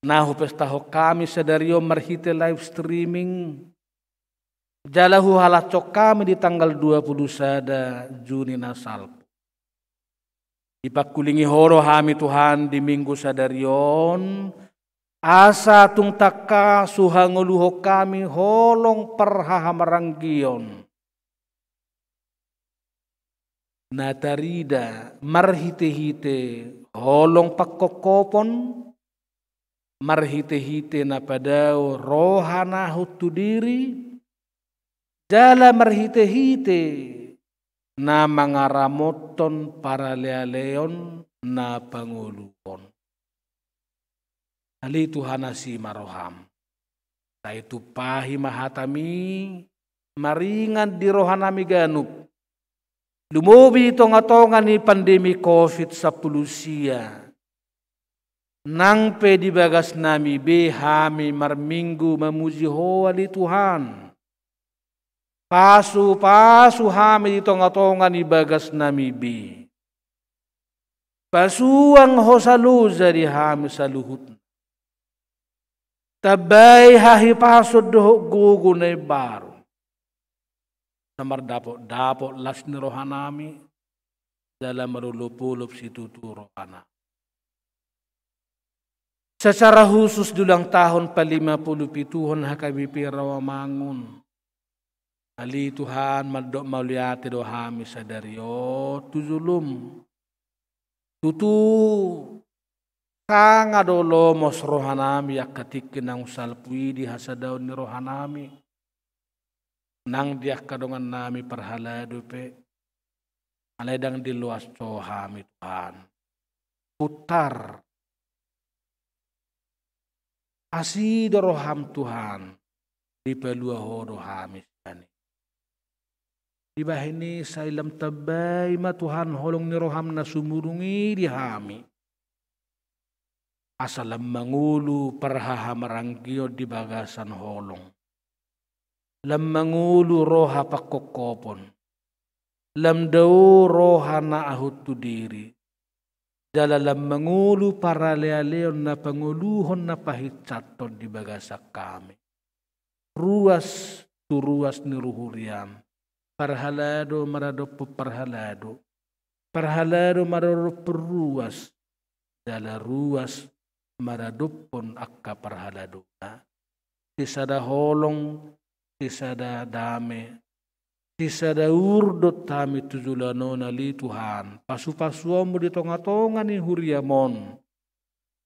Nahu pestaho kami sedario marhite live streaming. Jalahu halacok kami di tanggal 21 Juni nasal. Ipakulingi horo hami Tuhan di minggu sadarion. Asa tung taka suhanguluho kami holong perhahamaranggion. Natarida marhite-hite holong pakokopon. Marhite-hite na padao rohana hutu diri, jala marhite-hite na mangaramoton para lealeon na pangulupon. Ali Tuhan si maroham. Taitu pahi mahatami, maringan di rohanami ganup. Lumubi tonga-tonga ni pandemi COVID-19 siya. Nang di bagas nami behami marminggu memuji hoa di Tuhan. Pasu hami di tonga-tonga ni bagas nami be. Pasuang hosaluza di hami saluhut. Tabay hahi pasod dohok gugu na baru. Samar dapot las ni rohanami. Dalam marulupulup situ rohana. Secara khusus di ulang tahun pa-57 HKBP Rawamangun. Ali Tuhan madok mauliate dohami sadario tuzulum. Tutu kanga dolo mos rohanami yak katikin ang salpui di hasadaw ni rohanami. Nang diak kadongan nami perhalado pe. Aledang di luas tohami Tuhan. Putar. Asi roham Tuhan di pelua horo hamis kani. Di bahini sailam tabay ma Tuhan holong ni roham na sumurungi di hami. Asalam mangulu parhahamarangkio di bagasan holong. Lam mangulu roha pakokopon. Lam daw roha na ahut tu diri. Dalam mengulu para lealeon na panguluhon na pahitsaton di bagasak kami. ruas tu ruas ni ruhuriam. Parhalado marado parhalado. Parhalado marado perruas. Dala ruas maradupon akka parhalado na. Tisada holong, tisada dame, tisada urdot tami tujulano nali Tuhan. Pasu-pasuamu di tonga-tonga ni huriamon.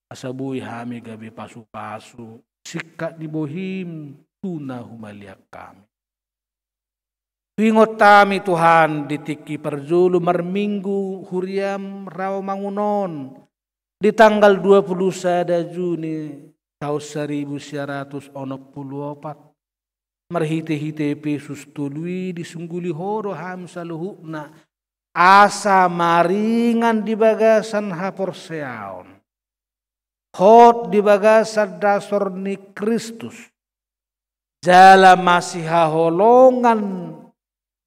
Asabui hami gabi pasu-pasu. Sikat di bohim tuna humaliak kami. Pingot tami Tuhan ditiki perjulu marminggu huriam Rawamangunon. Di tanggal 21 Juni tahun 1944. Marhite-hite pesus tului disungguli horo ham saluhukna. Asa maringan di bagasan hapor seaon. Hot di bagasan dasor ni Kristus. Jala masih haholongan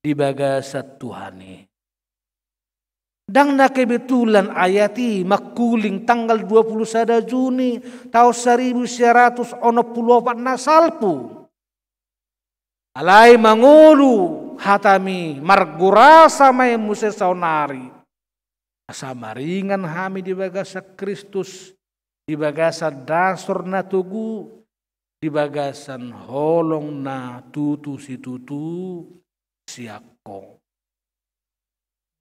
di bagasan Tuhani. Dang na kebetulan ayati makuling tanggal 21 Juni tahun 1944 nasalpu. Alai mangulu hatami margurasa may muse saunari. Asa maringan hami di bagasa Kristus, di bagasa dasor na tugu, di bagasan holong na tutu si tutu siakong.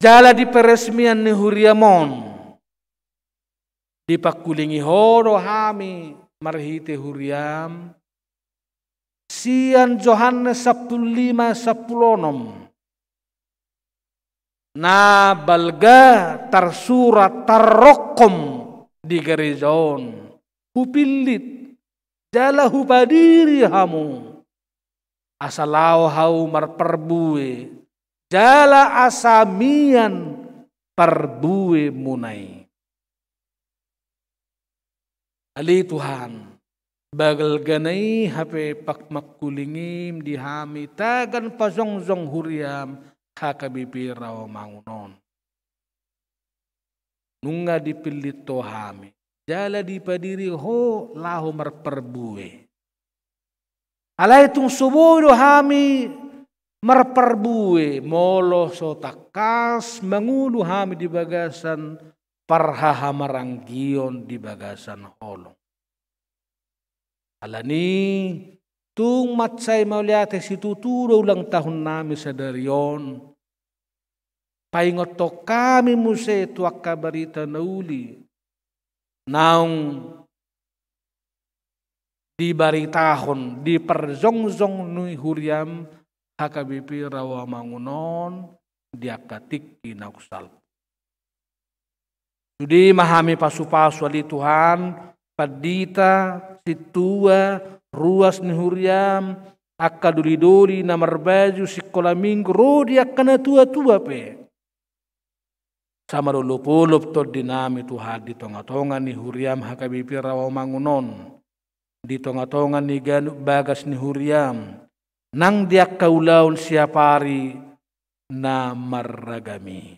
Jala di peresmian ni huriamon. Di pakulingi horo hami marhite huriam. Sian Johannes 15:16. Na balga tarsurat tarrokom di gerejaon. Hupilit jala hupadiri hamu. Asalau hau marperbue. Jala asamian perbue munai. Ali Tuhan, bagal ganai hape pak makulingim di hami tagan pazongjong huriam HKBP Rawamangunon. Nunga dipilit to hami, jala dipadiri ho lahu marperbue. Alai tung subuh hami marperbue molo so takas mangulu hami di bagasan parhaha maranggion di bagasan holong. Alani tung matsay mauliate si tuturo ulang tahun nami sa darion. Paingot to kami muse tuak kabarita na uli. Naung di baritahon di perjongjong nui huriam HKBP Rawamangunon diakatik kinausal. Jadi mahami pasu-pasu ali Tuhan padita situa ruas ni huriam akka duli-duli na marbaju sikola minggu rodi akka na tua-tua pe. Sama lulup-ulup to dinami Tuhan di tonga-tonga ni huriam HKBP Rawamangunon. Di tonga-tonga ni bagas ni huriam. Nang diak kaulaun siapari na marragami.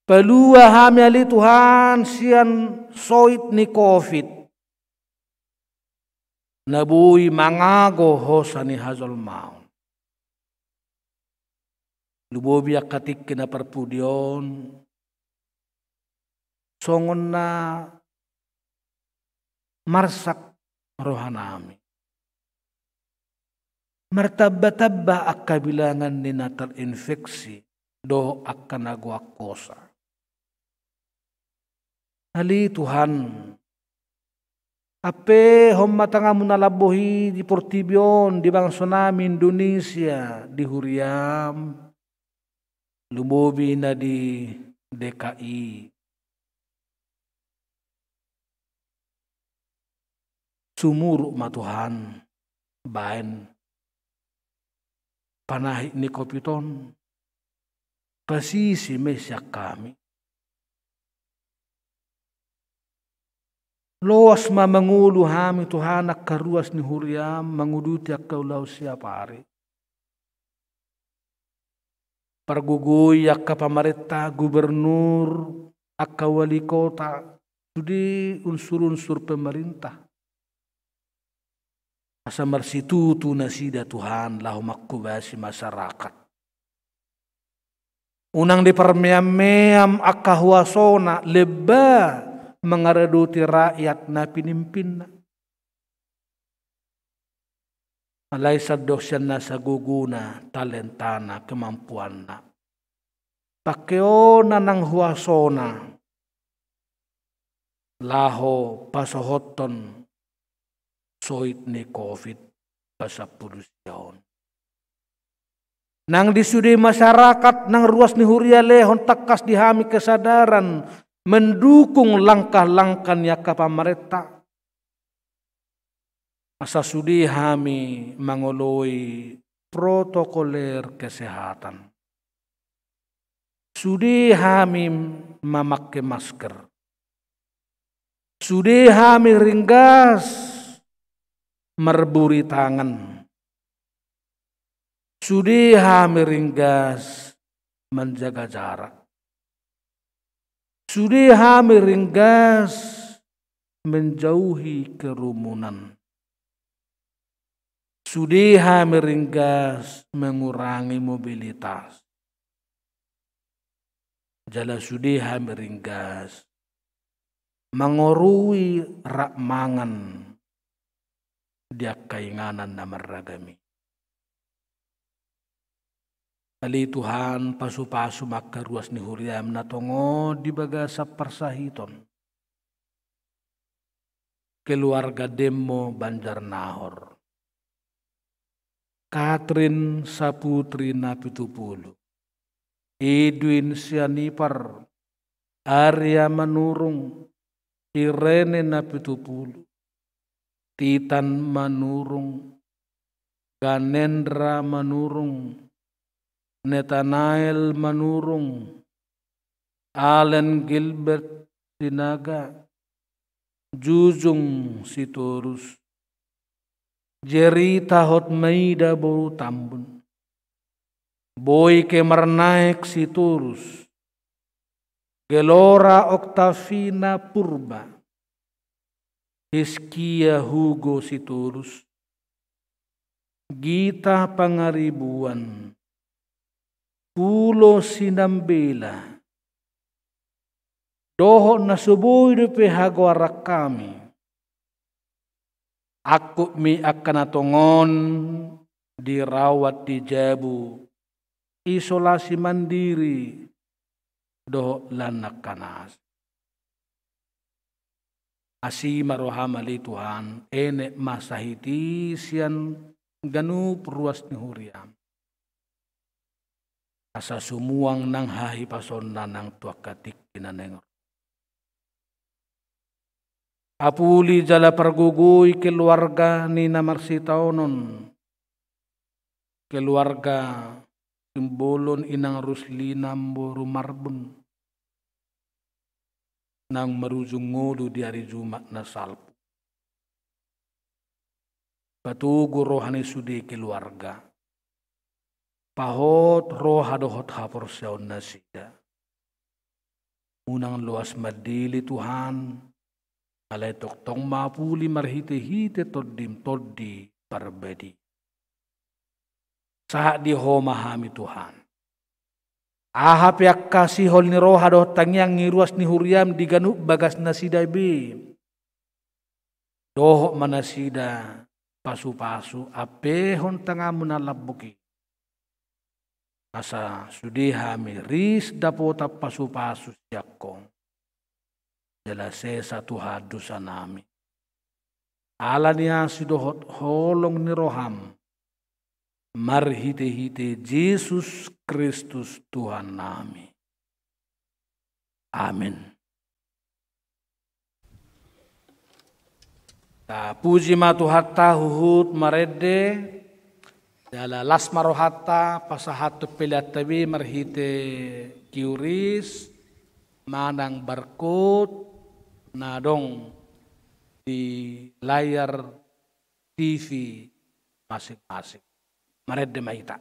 Palua hami ali Tuhan sian soit ni COVID. Nabui mangago hosa ni hazol maun. Lubobi akatik kina perpudion. Songon na marsak rohanami. Martaba-taba akka bilangan ni natal infeksi do akka nagwakosa. Ali Tuhan, ape homatanga munalabohi di Portibion, di bangsa namin Indonesia, di Huriam, lumobi na di DKI. Sumuruk ma Tuhan, bahan panahit ni Kopiton, pasisi mesyak kami. Loas ma mangulu hami Tuhan ak karuas ni Huriam, manguduti ak kaulaw siya pare. Pargugoy ak kapamarita, gubernur, ak kawali kota, sudi unsur-unsur pemerintah. asa marsitutu nasida Tuhan lahu makubasi masyarakat. Unang di permeam akahuasona leba mengareduti rakyat na pinimpin na. Alay sadosyan na sa guguna, talentana, kemampuan na. Pakeona ng huasona, laho pasohoton, soit ni COVID pasapudusyaon. Nang disudi masyarakat nang ruas ni hurialehon takas dihami kesadaran mendukung langkah-langkah nyaka pamerintah. Asa sudi hami mangoloi protokoler kesehatan. Sudi hami memakai masker. Sudi hami ringgas merburi tangan. Sudi hami ringgas menjaga jarak. Sudi hami ringgas menjauhi kerumunan. Sudi hami ringgas mengurangi mobilitas. Jala sudi hami ringgas mengorui rakmangan dia kainganan na maragami. Ali Tuhan pasu-pasu maka ruas ni huriam na tongo di baga sa parsahiton. Keluarga demo Banjarnahor. Catherine Saputri na 70. Edwin Sianipar. Arya Manurung. Irene na 70. Titan Manurung. Ganendra Manurung. Nathanael Manurung, Allen Gilbert Sinaga, Jujung Sitorus, Jerita Hotmaida Boru Tambun, Boy Kemarnaik Sitorus, Gelora Octavina Purba, Hiskia Hugo Sitorus, Gita Pangaribuan, Pulo Sinambela, doho na subuy do pehagwara kami. Aku mi akan atongon dirawat di Jabu, isolasi mandiri, doho lanak kanas. Asi marohamali Tuhan, enek masahiti sian ganu ruas ni huriam. Asa sumuang nang hahi pason nanang tuakatik kinanengor. Apuli jala pergugui keluarga ni Namarsitaonon. Keluarga simbolon inang Ruslina Mboru Marbun. Nang merujung ngodu di hari Jumat na salpu. Patugu rohani sudi keluarga. Pahot roha dohot hapor siyaon nasida. Unang luas madili Tuhan. Alay toktong mapuli marhite-hite toddi parbedi. Saat di homahami Tuhan. Ahap yak kasihol ni roha dohot tangyang ngiruas ni huriam diganu bagas nasida be. Dohok manasida pasu-pasu apehon tangamu nalabuki. Asa sudiha miris dapota pasu-pasu yakong. Jala sesa Tuhan dosa nami. Ala niya sidohot holong ni roham. Marhite-hite Yesus Kristus Tuhan nami. Amin. Puji matuhatta huhut marede. Dala lasma rohata pasahatu pelatabi marhite kiuris manang barkot nadong di layar TV masing-masing. Marede maita.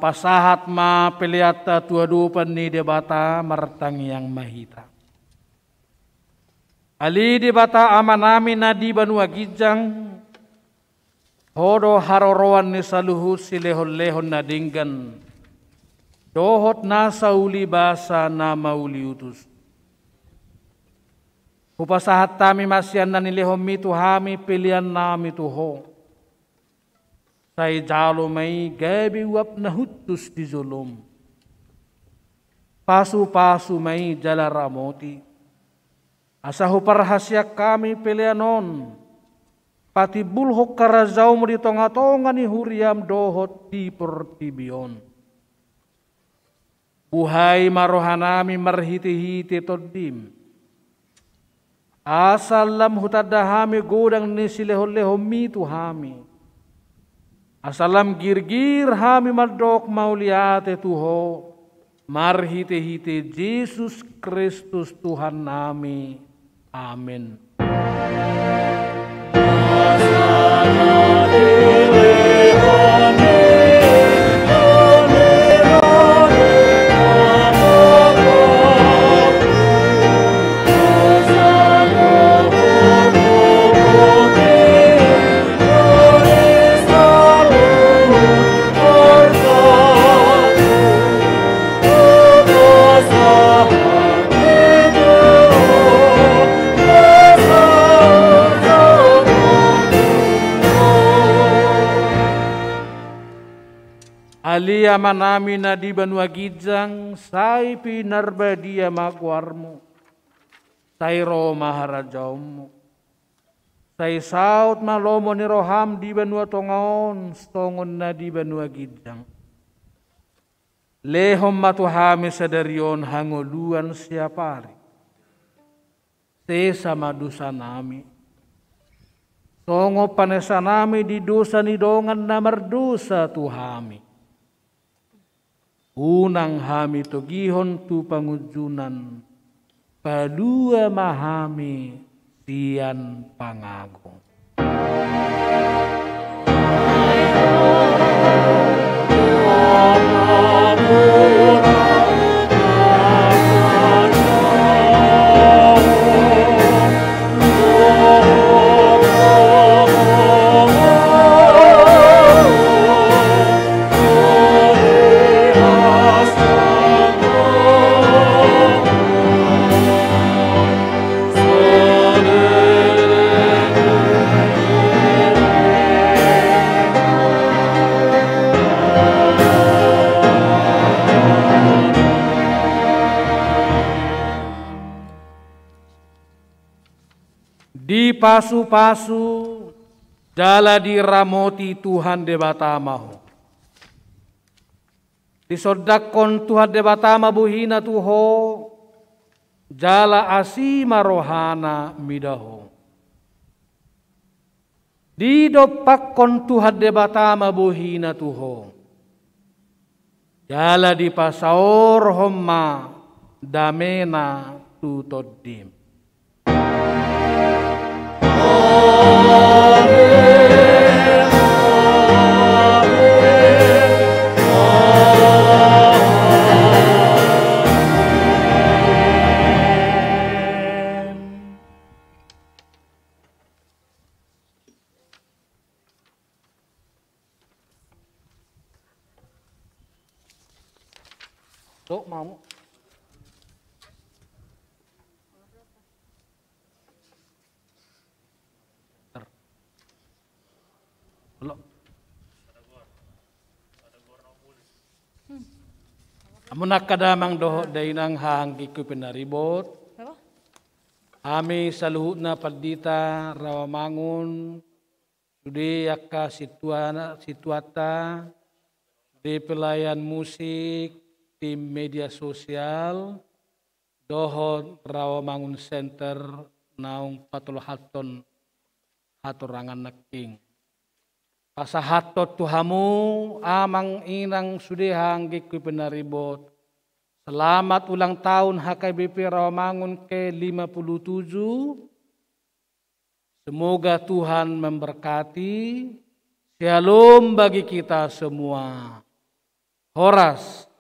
Pasahat ma peliata tua dupan ni debata martang yang mahita. Ali debata amanami nadi banua gijang. Hodo haroroan ni saluhut si lehon-lehon na dinggan. Dohot nasa uli basa na mauli utus. Upasahat tami masyan na nilehom mitu hami pilihan nami tuho. Say jalo may gabi wap na hutus di zulum. Pasu-pasu may jalaramoti. Asahu parhasya kami pilihanon. Pati bulhok karazaw mo di tonga-tonga ni huriam dohot di pertibion. Buhay marohanami marhiti-hiti todim. Asalam hutadahami godang ni sileho-leho mitu hami. Asalam girgir hami madok mauliate tuho, marhite-hite Yesus Kristus Tuhan nami. Amin. Alia manami na di banua gijang, say pinarba dia magwarmo, say ro maharajawmo, say saut malomo ni roham di banua tongaon, stongon na di banua gijang. Lehom matuhami sadarion hangoluan siapari, sesa madusa nami, songo panesa nami di dosa ni dongan na mardosa tuhami. Unang hami togihon tu pangujunan, padua mahami tian pangagong. Di pasu-pasu jala diramoti Tuhan debatamahu. Disodakon Tuhan debatama buhina tuho jala asima rohana midaho. Didopakon Tuhan debatama buhina tuho jala di pasaor homma damena tutodim. Dok mau. Amunak kadamang doho dainang hanggiku penaribot. Ami saluhut na paldita Rawamangun. Sudi yakka situata. di pelayan musik, tim media sosial, dohon Rawamangun Center, naung patul haton hatorangan neking. Pasahatot tuhamu, amang inang sudehang gikwi penaribot. Selamat ulang tahun HKBP Rawamangun ke-57. Semoga Tuhan memberkati. Shalom bagi kita semua. Horas.